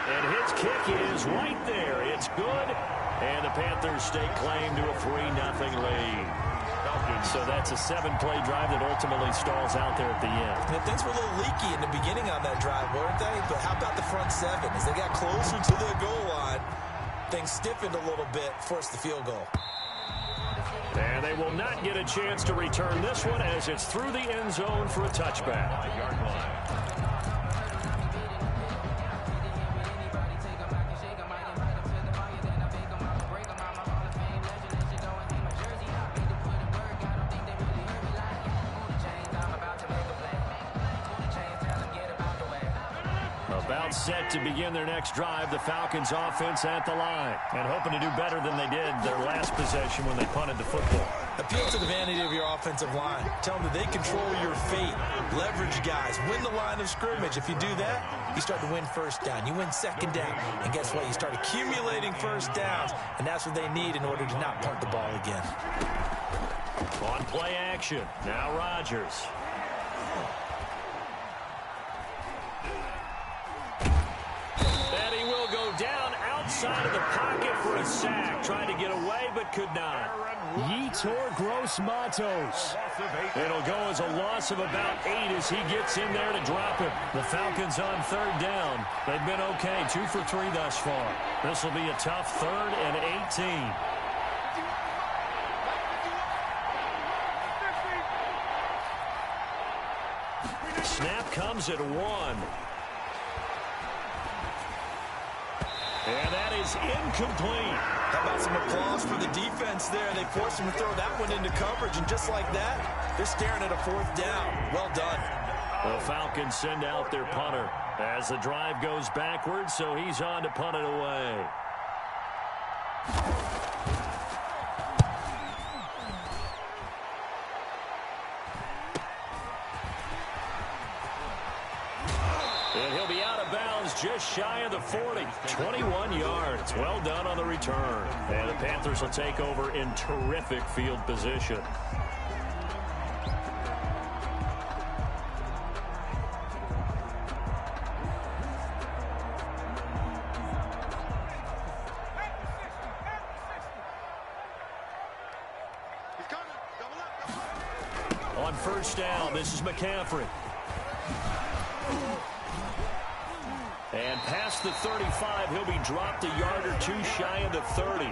And his kick is right there. It's good. And the Panthers stake claim to a 3-0 lead. So that's a 7-play drive that ultimately stalls out there at the end. Yeah, things were a little leaky in the beginning on that drive, weren't they? But how about the front 7? As they got closer to the goal line, things stiffened a little bit, forced the field goal. And they will not get a chance to return this one as it's through the end zone for a touchback. About set to begin their next drive, the Falcons offense at the line and hoping to do better than they did their last possession when they punted the football. Appeal to the vanity of your offensive line. Tell them that they control your fate. Leverage guys. Win the line of scrimmage. If you do that, you start to win first down. You win second down. And guess what? You start accumulating first downs, and that's what they need in order to not punt the ball again. On play action. Now Rodgers. Outside of the pocket for a sack. Tried to get away, but could not. Yetur Gross-Matos. It'll go as a loss of about 8 as he gets in there to drop him. The Falcons on 3rd down. They've been okay, 2 for 3 thus far. This will be a tough 3rd and 18. Snap comes at 1. And that is incomplete. How about some applause for the defense there? They forced him to throw that one into coverage, and just like that, they're staring at a 4th down. Well done. The Falcons send out their punter as the drive goes backwards, so he's on to punt it away. And he'll be out of bounds just shy of the 40. 21 yards. Well done on the return. And the Panthers will take over in terrific field position. On 1st down, this is McCaffrey. And past the 35, he'll be dropped a yard or 2 shy of the 30.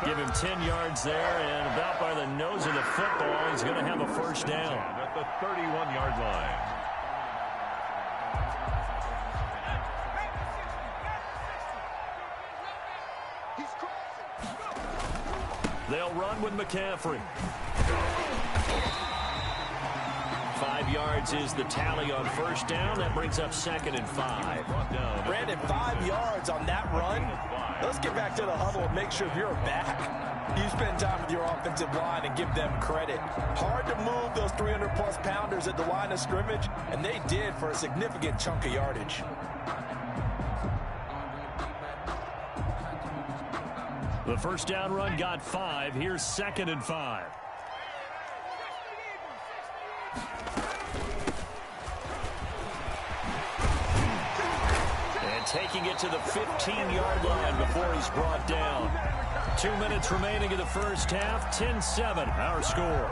Give him 10 yards there, and about by the nose of the football, he's going to have a 1st down. At the 31-yard line. They'll run with McCaffrey. 5 yards is the tally on 1st down. That brings up 2nd and 5. Brandon, 5 yards on that run. Let's get back to the huddle and make sure you're back. You spend time with your offensive line and give them credit. Hard to move those 300-plus pounders at the line of scrimmage, and they did for a significant chunk of yardage. The 1st down run got 5. Here's 2nd and 5. Taking it to the 15-yard line before he's brought down. 2 minutes remaining in the 1st half. 10-7, our score.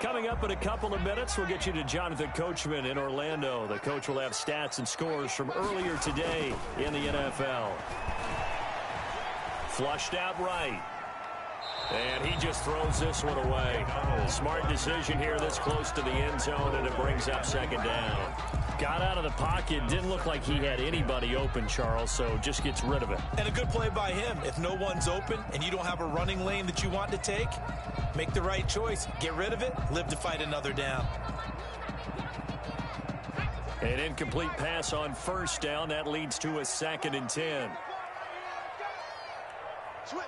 Coming up in a couple of minutes, we'll get you to Jonathan Coachman in Orlando. The coach will have stats and scores from earlier today in the NFL. Flushed out right. And he just throws this one away. Smart decision here this close to the end zone, and it brings up second down. Got out of the pocket. Didn't look like he had anybody open, Charles, so just gets rid of it. And a good play by him. If no one's open and you don't have a running lane that you want to take, make the right choice. Get rid of it. Live to fight another down. An incomplete pass on first down. That leads to a 2nd and 10. Switch.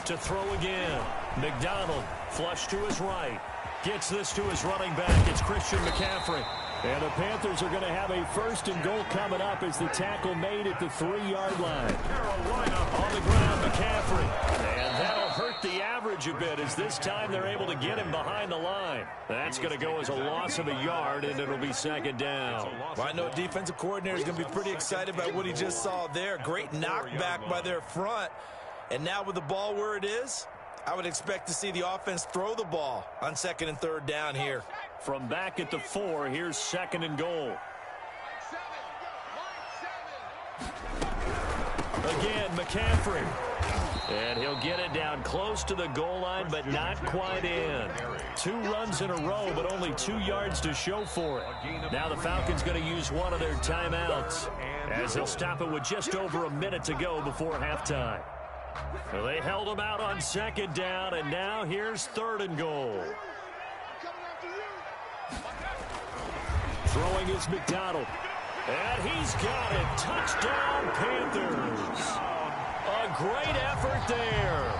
To throw again. McDonald flush to his right. Gets this to his running back. It's Christian McCaffrey. And the Panthers are going to have a 1st and goal coming up as the tackle made at the 3-yard line. Carolina on the ground, McCaffrey. And that'll hurt the average a bit as this time they're able to get him behind the line. That's going to go as a loss of a yard, and it'll be 2nd down. Well, I know defensive coordinator is going to be pretty excited by what he just saw there. Great knockback by their front. And now with the ball where it is, I would expect to see the offense throw the ball on 2nd and 3rd down here. From back at the 4, here's 2nd and goal. Again, McCaffrey. And he'll get it down close to the goal line, but not quite in. 2 runs in a row, but only 2 yards to show for it. Now the Falcons going to use one of their timeouts, as they'll stop it with just over a minute to go before halftime. So they held him out on 2nd down, and now here's 3rd and goal. Throwing is McDonald. And he's got it. Touchdown, Panthers. A great effort there.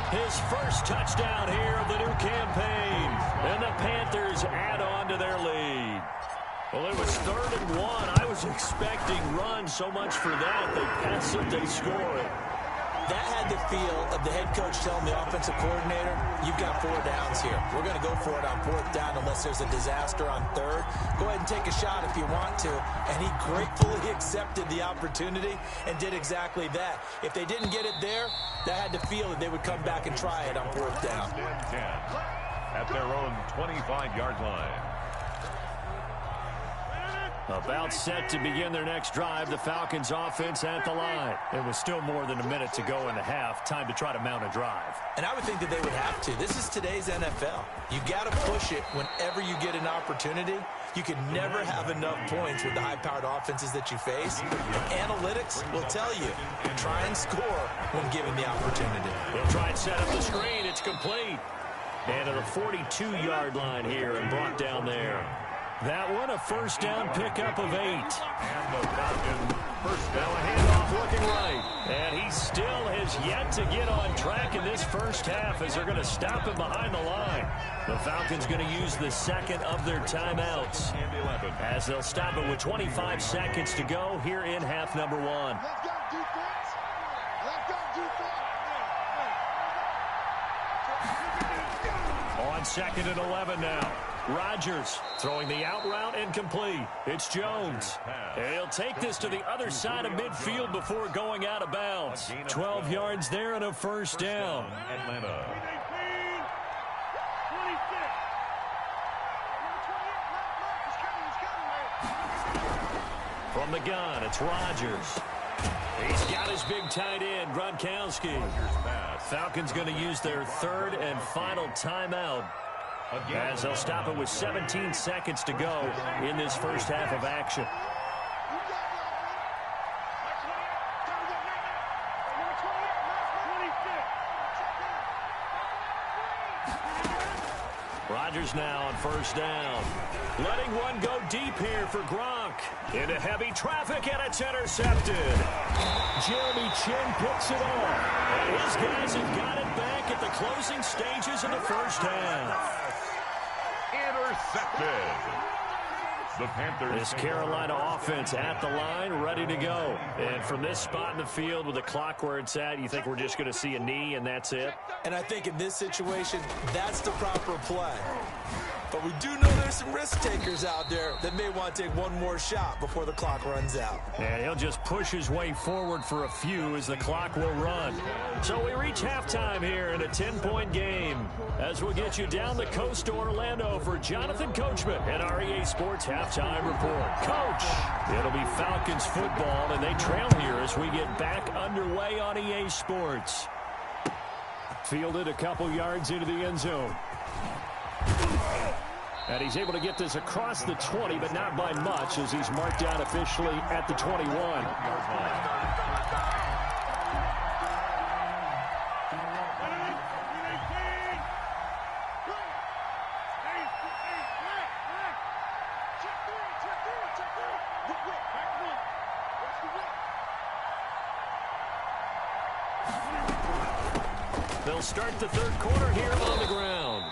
His first touchdown here of the new campaign. And the Panthers add on to their lead. Well, it was 3rd and 1. I was expecting runs, so much for that. They pass it, they score it. That had the feel of the head coach telling the offensive coordinator, you've got 4 downs here. We're going to go for it on 4th down unless there's a disaster on 3rd. Go ahead and take a shot if you want to. And he gratefully accepted the opportunity and did exactly that. If they didn't get it there, that had the feel that they would come back and try it on 4th down. 10 at their own 25-yard line. About set to begin their next drive, the Falcons offense at the line. It was still more than a minute to go in the half. Time to try to mount a drive. And I would think that they would have to. This is today's NFL. You got to push it whenever you get an opportunity. You can never have enough points with the high-powered offenses that you face. And analytics will tell you, try and score when given the opportunity. They'll try and set up the screen. It's complete. And at the 42-yard line here and brought down there. That one, a 1st down pickup of 8. And the Falcons first down. Now a handoff looking right. And he still has yet to get on track in this first half as they're going to stop him behind the line. The Falcons going to use the 2nd of their timeouts as they'll stop it with 25 seconds to go here in half number 1. Let's go, defense. Let's go, defense. On 2nd and 11 now. Rodgers throwing the out route incomplete. It's Jones. And he'll take this to the other side of midfield before going out of bounds. 12 yards there and a 1st down. Atlanta. From the gun, it's Rodgers. He's got his big tight end, Gronkowski. Falcons going to use their 3rd and final timeout as they'll stop it with 17 seconds to go in this first half of action. Rodgers now on 1st down. Letting one go deep here for Gronk. Into heavy traffic, and it's intercepted. Jeremy Chin picks it off. And his guys have got it back at the closing stages of the first half. Intercepted. The Panthers. This Carolina offense at the line, ready to go. And from this spot in the field with the clock where it's at, you think we're just going to see a knee and that's it? And I think in this situation, that's the proper play. But we do know there's some risk takers out there that may want to take one more shot before the clock runs out. And he'll just push his way forward for a few as the clock will run. So we reach halftime here in a 10-point game as we'll get you down the coast to Orlando for Jonathan Coachman and our EA Sports Halftime Report. Coach, it'll be Falcons football, and they trail here as we get back underway on EA Sports. Fielded a couple yards into the end zone. And he's able to get this across the 20, but not by much as he's marked down officially at the 21. They'll start the third quarter here on the ground.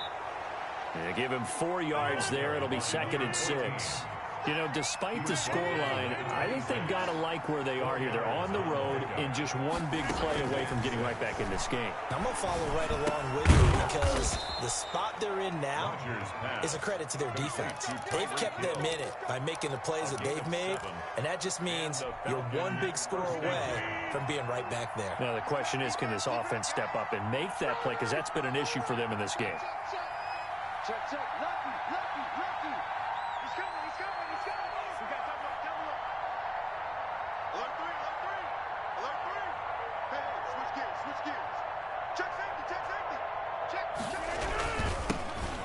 They give him 4 yards there. It'll be 2nd and 6. You know, despite the scoreline, I think they've got to like where they are here. They're on the road and just one big play away from getting right back in this game. I'm going to follow right along with you because the spot they're in now is a credit to their defense. They've kept them in it by making the plays that they've made, and that just means you're one big score away from being right back there. Now, the question is, can this offense step up and make that play? Because that's been an issue for them in this game. Check, check. Lucky. He's coming. We got double up. Alert three. Hey, switch gears. Check safety.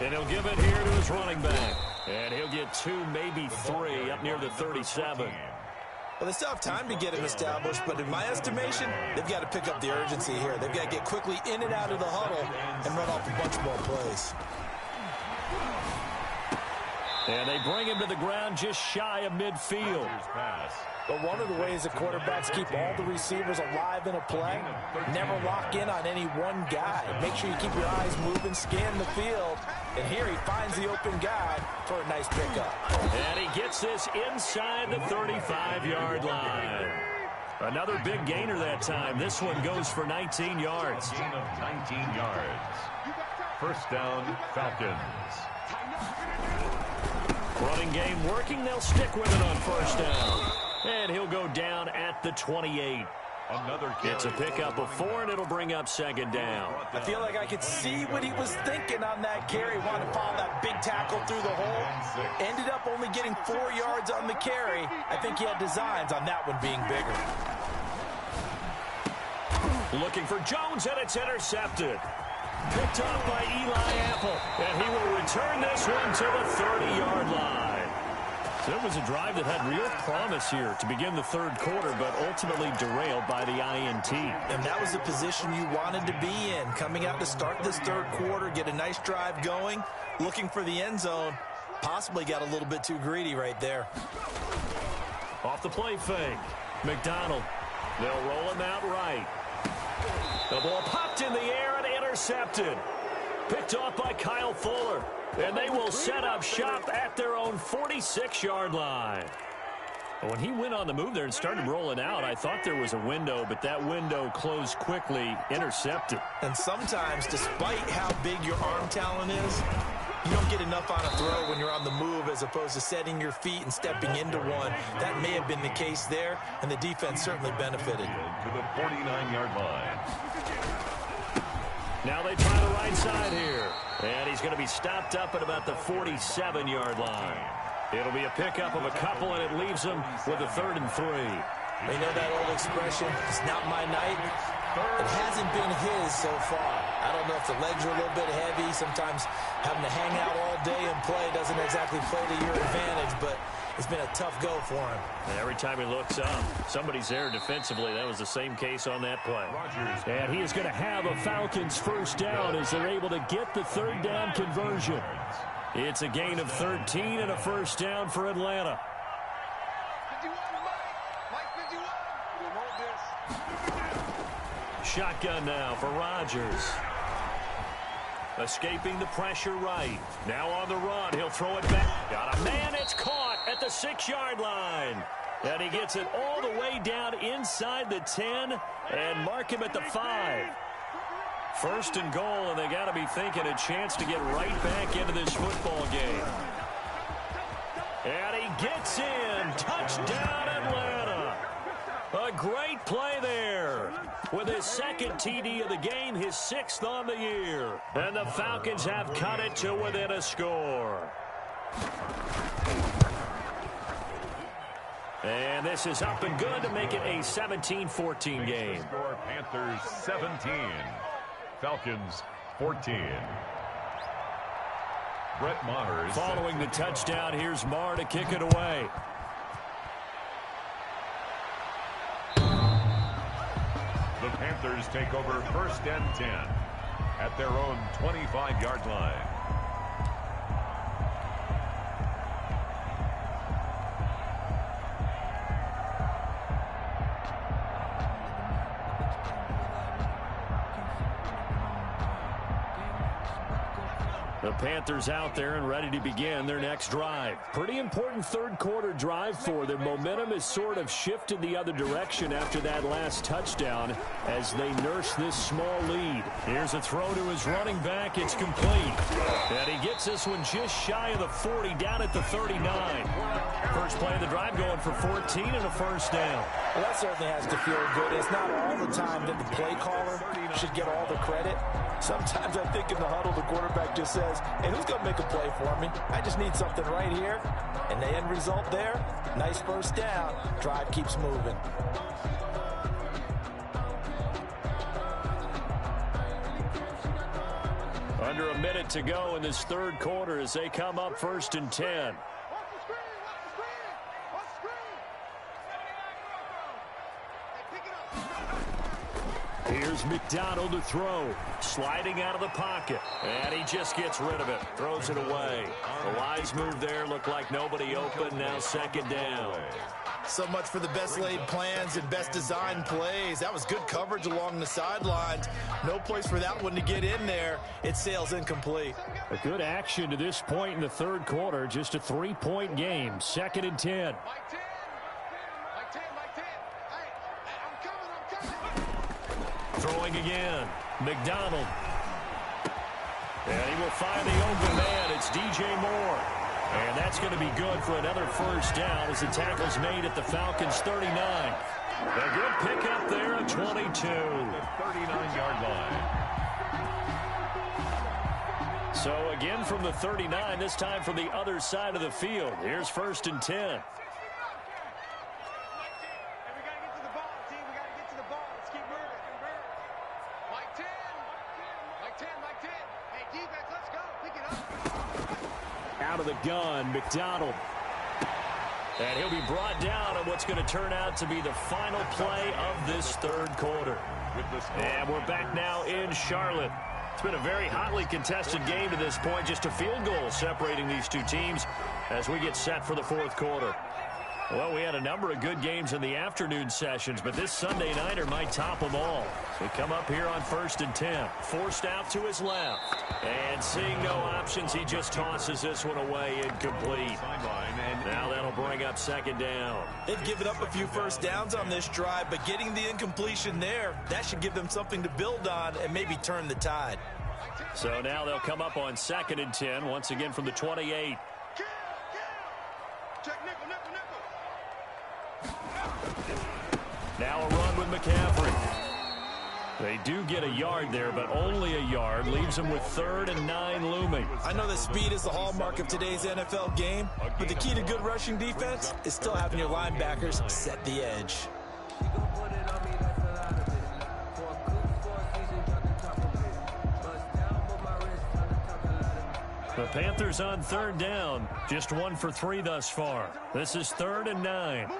And he'll give it here to his running back. And he'll get 2, maybe 3 up near the 37. Well, they still have time to get him established, but in my estimation, they've got to pick up the urgency here. They've got to get quickly in and out of the huddle and run off a bunch more plays. And they bring him to the ground just shy of midfield. But one of the ways that quarterbacks keep all the receivers alive in a play, never lock in on any one guy. Make sure you keep your eyes moving, scan the field, and here he finds the open guy for a nice pickup. And he gets this inside the 35-yard line. Another big gainer that time. This one goes for 19 yards. Gain of 19 yards. First down, Falcons. Running game working. They'll stick with it on first down. And he'll go down at the 28. It's a pickup of 4, and it'll bring up 2nd down. I feel like I could see what he was thinking on that carry. Wanted to follow that big tackle through the hole. Ended up only getting 4 yards on the carry. I think he had designs on that one being bigger. Looking for Jones, and it's intercepted. Picked up by Eli Apple, and he will return this one to the 30-yard line. So it was a drive that had real promise here to begin the third quarter, but ultimately derailed by the INT. And that was the position you wanted to be in. Coming out to start this third quarter, get a nice drive going, looking for the end zone. Possibly got a little bit too greedy right there. Off the play fake. McDonald. They'll roll him out right. The ball popped in the air and intercepted. Picked off by Kyle Fuller. And they will set up shop at their own 46-yard line. When he went on the move there and started rolling out, I thought there was a window, but that window closed quickly, intercepted. And sometimes, despite how big your arm talent is, you don't get enough on a throw when you're on the move as opposed to setting your feet and stepping into one. That may have been the case there, and the defense certainly benefited. To the 49-yard line. Now they try the right side here. And he's going to be stopped up at about the 47-yard line. It'll be a pickup of a couple, and it leaves him with a 3rd and 3. They know that old expression, it's not my night. It hasn't been his so far. I don't know if the legs are a little bit heavy. Sometimes having to hang out all day and play doesn't exactly play to your advantage, but it's been a tough go for him. And every time he looks up, somebody's there defensively. That was the same case on that play. And he is going to have a Falcons first down as they're able to get the 3rd down conversion. It's a gain of 13 and a first down for Atlanta. Shotgun now for Rodgers. Escaping the pressure right. Now on the run. He'll throw it back. Got a man. It's caught at the 6-yard line. And he gets it all the way down inside the 10 and mark him at the 5. First and goal, and they got to be thinking a chance to get right back into this football game. And he gets in. Touchdown, Atlanta. A great play there. With his second TD of the game, his 6th on the year. And the Falcons have cut it to within a score. And this is up and good to make it a 17-14 game. Score Panthers 17, Falcons 14. Brett Maher. Following the touchdown, here's Maher to kick it away. The Panthers take over 1st and 10 at their own 25-yard line. The Panthers out there and ready to begin their next drive. Pretty important third quarter drive for them. Momentum has sort of shifted the other direction after that last touchdown as they nurse this small lead. Here's a throw to his running back. It's complete. And he gets this one just shy of the 40, down at the 39. First play of the drive going for 14 and a first down. Well, that certainly has to feel good. It's not all the time that the play caller should get all the credit. Sometimes I think in the huddle, the quarterback just says, hey, who's going to make a play for me? I just need something right here. And the end result there, nice first down. Drive keeps moving. Under a minute to go in this third quarter as they come up 1st and 10. Here's McDonald to throw. Sliding out of the pocket. And he just gets rid of it. Throws it away. A wise move there. Looked like nobody open. Now 2nd down. So much for the best laid plans and best designed plays. That was good coverage along the sidelines. No place for that one to get in there. It sails incomplete. A good action to this point in the third quarter. Just a 3-point game. 2nd and 10. Throwing again. McDonald. And he will find the open man. It's DJ Moore. And that's going to be good for another first down as the tackle's made at the Falcons' 39. A good pickup there at 22. The 39-yard line. So again from the 39, this time from the other side of the field. Here's 1st and 10. Out of the gun, McDonald. And he'll be brought down on what's going to turn out to be the final play of this third quarter. And we're back now in Charlotte. It's been a very hotly contested game to this point. Just a field goal separating these two teams as we get set for the fourth quarter. Well, we had a number of good games in the afternoon sessions, but this Sunday nighter might top them all. So we come up here on 1st and 10. Forced out to his left. And seeing no options, he just tosses this one away incomplete. Now that'll bring up 2nd down. They've given up a few first downs on this drive, but getting the incompletion there, that should give them something to build on and maybe turn the tide. So now they'll come up on 2nd and 10, once again from the 28. Now a run with McCaffrey. They do get a yard there, but only a yard. Leaves them with 3rd and 9 looming. I know that speed is the hallmark of today's NFL game, but the key to good rushing defense is still having your linebackers set the edge. The Panthers on 3rd down. Just 1 for 3 thus far. This is 3rd and 9.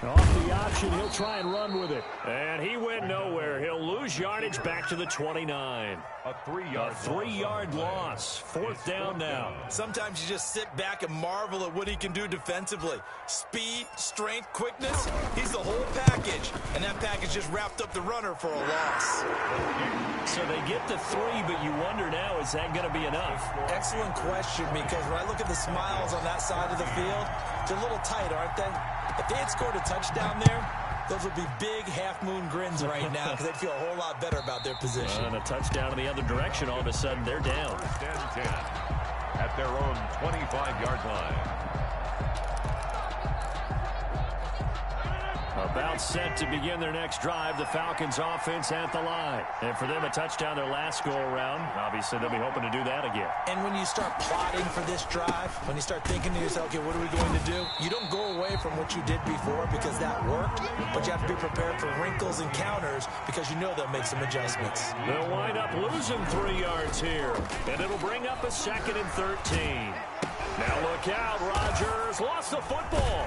Off the option, he'll try and run with it. And he went nowhere. He'll lose yardage back to the 29. A 3-yard loss. 4th down now. Sometimes you just sit back and marvel at what he can do defensively. Speed, strength, quickness, he's the whole package. And that package just wrapped up the runner for a loss. So they get the 3, but you wonder now, is that going to be enough? Excellent question, because when I look at the smiles on that side of the field, they're a little tight, aren't they? If they had scored a touchdown there, Those would be big half-moon grins right now because they'd feel a whole lot better about their position. And a touchdown in the other direction, all of a sudden they're down. First and 10 at their own 25-yard line. About set to begin their next drive, the Falcons offense at the line. And for them, a touchdown their last go-around. Obviously, they'll be hoping to do that again. And when you start plotting for this drive, when you start thinking to yourself, okay, what are we going to do? You don't go away from what you did before because that worked, but you have to be prepared for wrinkles and counters because you know they'll make some adjustments. They'll wind up losing 3 yards here, and it'll bring up a 2nd and 13. Now look out, Rodgers lost the football.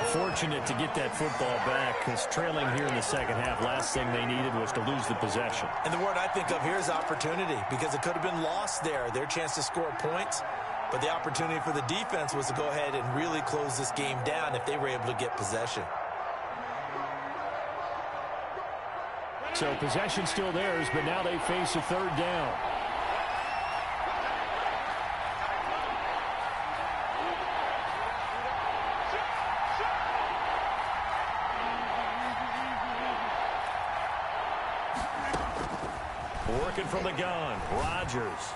Fortunate to get that football back because trailing here in the second half, last thing they needed was to lose the possession. And the word I think of here is opportunity because it could have been lost there, their chance to score points. But the opportunity for the defense was to go ahead and really close this game down if they were able to get possession. So possession still theirs, but now they face a 3rd down. Working from the gun, Rodgers.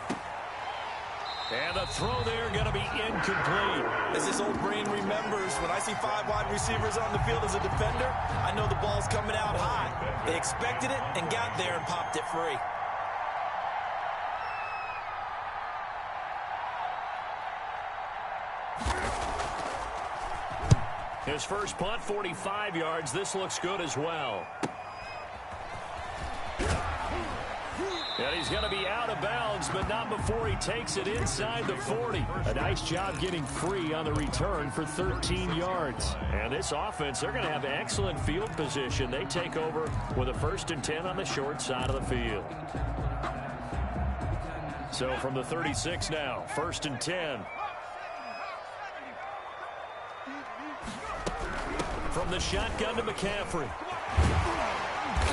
And the throw there going to be incomplete. As this old brain remembers, when I see 5 wide receivers on the field as a defender, I know the ball's coming out high. They expected it and got there and popped it free. His first punt, 45 yards. This looks good as well. And he's going to be out of bounds, but not before he takes it inside the 40. A nice job getting free on the return for 13 yards. And this offense, they're going to have excellent field position. They take over with a 1st and 10 on the short side of the field. So from the 36 now, 1st and 10. From the shotgun to McCaffrey.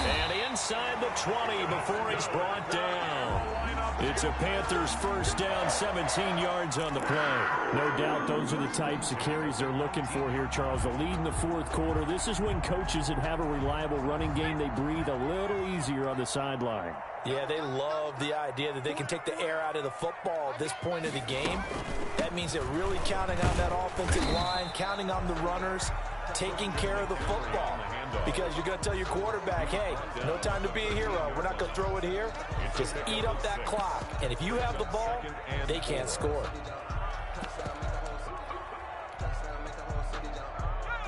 And inside the 20 before he's brought down. It's a Panthers 1st down, 17 yards on the play. No doubt those are the types of carries they're looking for here, Charles. The lead in the 4th quarter. This is when coaches that have a reliable running game, they breathe a little easier on the sideline. Yeah, they love the idea that they can take the air out of the football at this point of the game. That means they're really counting on that offensive line, counting on the runners, taking care of the football. Because you're going to tell your quarterback, hey, no time to be a hero. We're not going to throw it here. Just eat up that clock. And if you have the ball, they can't score.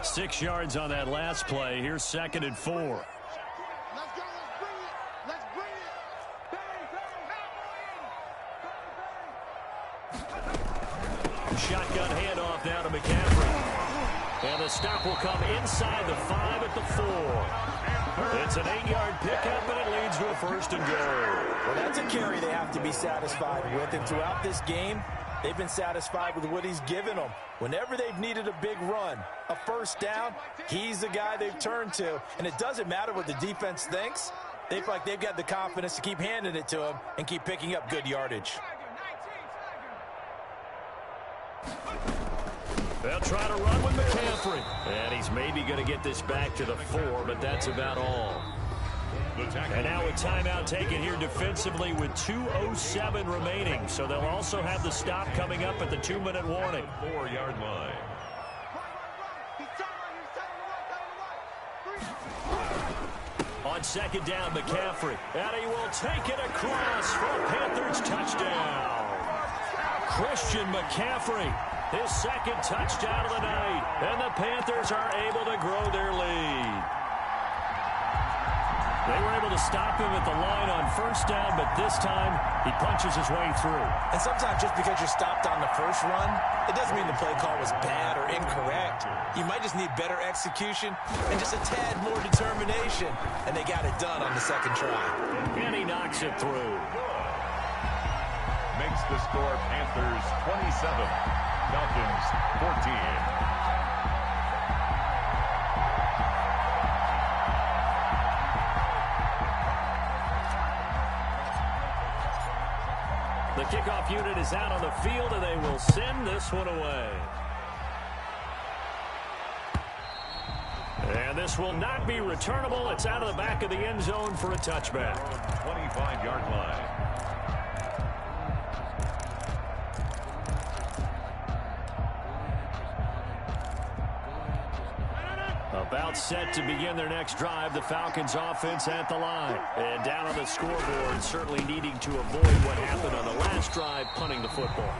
6 yards on that last play. Here's 2nd and 4. Shotgun handoff now to McCaffrey. And the stop will come inside the 5 at the 4. It's an 8-yard pickup, and it leads to a 1st and goal. Well, that's a carry they have to be satisfied with. And throughout this game, they've been satisfied with what he's given them. Whenever they've needed a big run, a 1st down, he's the guy they've turned to. And it doesn't matter what the defense thinks. They feel like they've got the confidence to keep handing it to him and keep picking up good yardage. They'll try to run with McCaffrey. And he's maybe going to get this back to the 4, but that's about all. And now a timeout taken here defensively with 2:07 remaining. So they'll also have the stop coming up at the 2-minute warning. 4-yard line. On 2nd down, McCaffrey. And he will take it across for a Panthers touchdown. Christian McCaffrey. His 2nd touchdown of the night. And the Panthers are able to grow their lead. They were able to stop him at the line on 1st down, but this time he punches his way through. And sometimes just because you're stopped on the first run, it doesn't mean the play call was bad or incorrect. You might just need better execution and just a tad more determination. And they got it done on the 2nd try. And he knocks it through. Makes the score Panthers 27, Falcons 14. The kickoff unit is out on the field, and they will send this one away. this will not be returnable. It's out of the back of the end zone for a touchback. 25-yard line. About set to begin their next drive, the Falcons offense at the line. And down on the scoreboard, certainly needing to avoid what happened on the last drive, punting the football.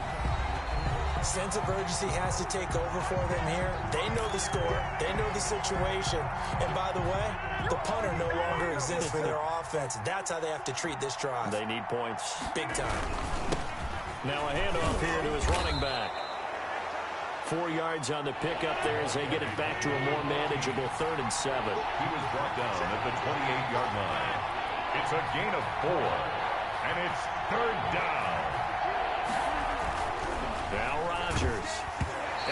Sense of urgency has to take over for them here. They know the score. They know the situation. And by the way, the punter no longer exists for their offense. That's how they have to treat this drive. They need points. Big time. Now a handoff here to his running back. 4 yards on the pickup there as they get it back to a more manageable 3rd and 7. He was brought down at the 28-yard line. It's a gain of 4, and it's 3rd down. Now Rodgers.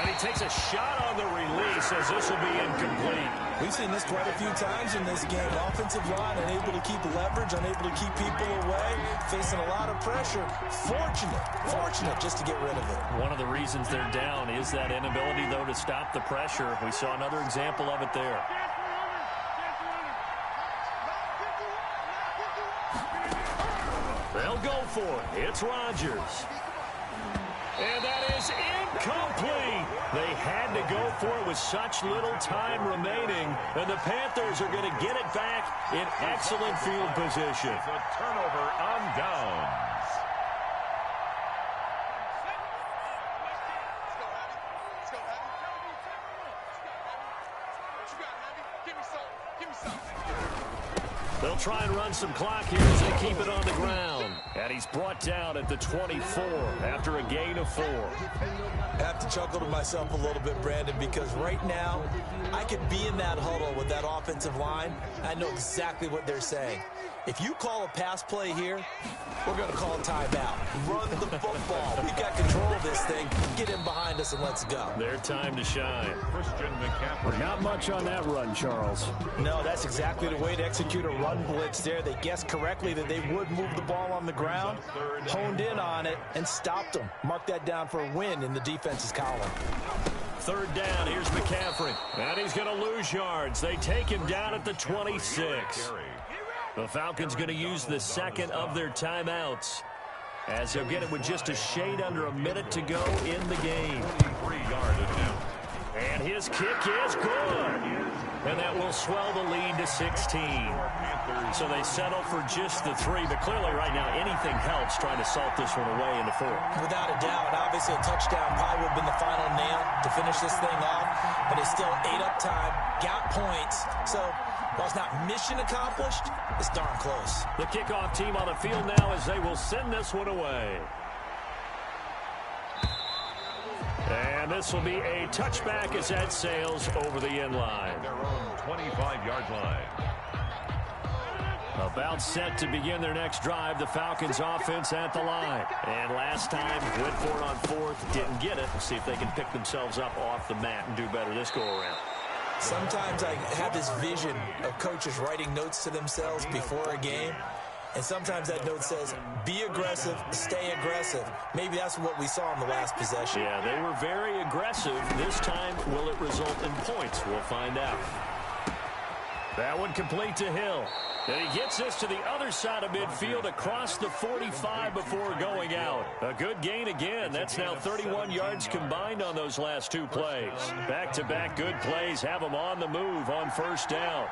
And he takes a shot on the release as this will be incomplete. We've seen this quite a few times in this game. Offensive line unable to keep leverage, unable to keep people away, facing a lot of pressure. Fortunate just to get rid of it. One of the reasons they're down is that inability, though, to stop the pressure. We saw another example of it there. They'll go for it. It's Rodgers. And that is incomplete. They had to go for it with such little time remaining. And the Panthers are going to get it back in excellent field position. It's a turnover on downs. They'll try and run some clock here as they keep it on the ground. And he's brought down at the 24 after a gain of 4. I have to chuckle to myself a little bit, Brandon, because right now I could be in that huddle with that offensive line. I know exactly what they're saying. If you call a pass play here, we're going to call a timeout. Run the football. We've got control of this thing. Get in behind us and let's go. Their time to shine. Christian McCaffrey. Not much on that run, Charles. No, that's exactly the way to execute a run blitz there. They guessed correctly that they would move the ball on the ground, honed in on it, and stopped them. Mark that down for a win in the defense's column. 3rd down. Here's McCaffrey. And he's going to lose yards. They take him down at the 26. The Falcons going to use the second of their timeouts as they'll get it with just a shade under a minute to go in the game. 23-yard attempt. And his kick is good. And that will swell the lead to 16. So they settle for just the 3. But clearly right now anything helps trying to salt this one away into 4. Without a doubt. Obviously a touchdown probably would have been the final nail to finish this thing off. But it's still ate up time. Got points. So while it's not mission accomplished, it's darn close. The kickoff team on the field now as they will send this one away. And this will be a touchback as that sails over the end line. Their own 25-yard line. About set to begin their next drive, the Falcons offense at the line. And last time, went for it on 4th, didn't get it. We'll see if they can pick themselves up off the mat and do better this go-around. Sometimes I have this vision of coaches writing notes to themselves before a game. And sometimes that note says, be aggressive, stay aggressive. Maybe that's what we saw in the last possession. Yeah, they were very aggressive. This time, will it result in points? We'll find out. That one complete to Hill. And he gets this to the other side of midfield across the 45 before going out. A good gain again. That's now 31 yards combined on those last 2 plays. Back-to-back good plays have them on the move on 1st down.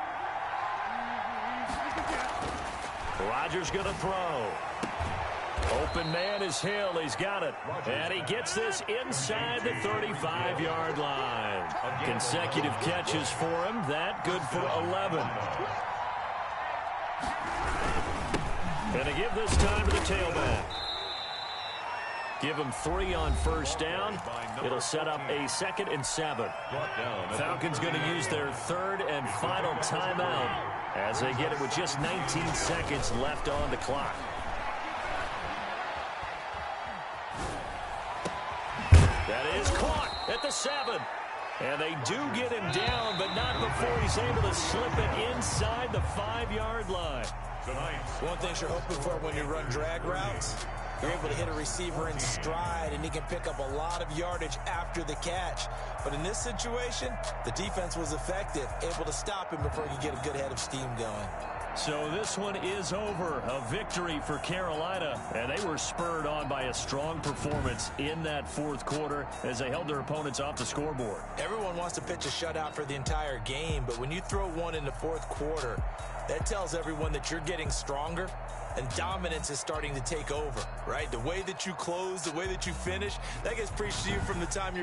Rodgers going to throw. Open man is Hill. He's got it. And he gets this inside the 35-yard line. Consecutive catches for him. That good for 11. And they give this time to the tailback. Give him 3 on 1st down. It'll set up a 2nd and 7. Falcons going to use their 3rd and final timeout as they get it with just 19 seconds left on the clock. That is caught at the 7. And they do get him down, but not before he's able to slip it inside the 5-yard line. One thing you're hoping for when you run drag routes You're able to hit a receiver in stride, and he can pick up a lot of yardage after the catch. But in this situation, the defense was effective, able to stop him before he could get a good head of steam going. So this one is over. A victory for Carolina, and they were spurred on by a strong performance in that fourth quarter as they held their opponents off the scoreboard. Everyone wants to pitch a shutout for the entire game, but when you throw one in the fourth quarter, that tells everyone that you're getting stronger and dominance is starting to take over, right? The way that you close, the way that you finish, that gets preached to you from the time you're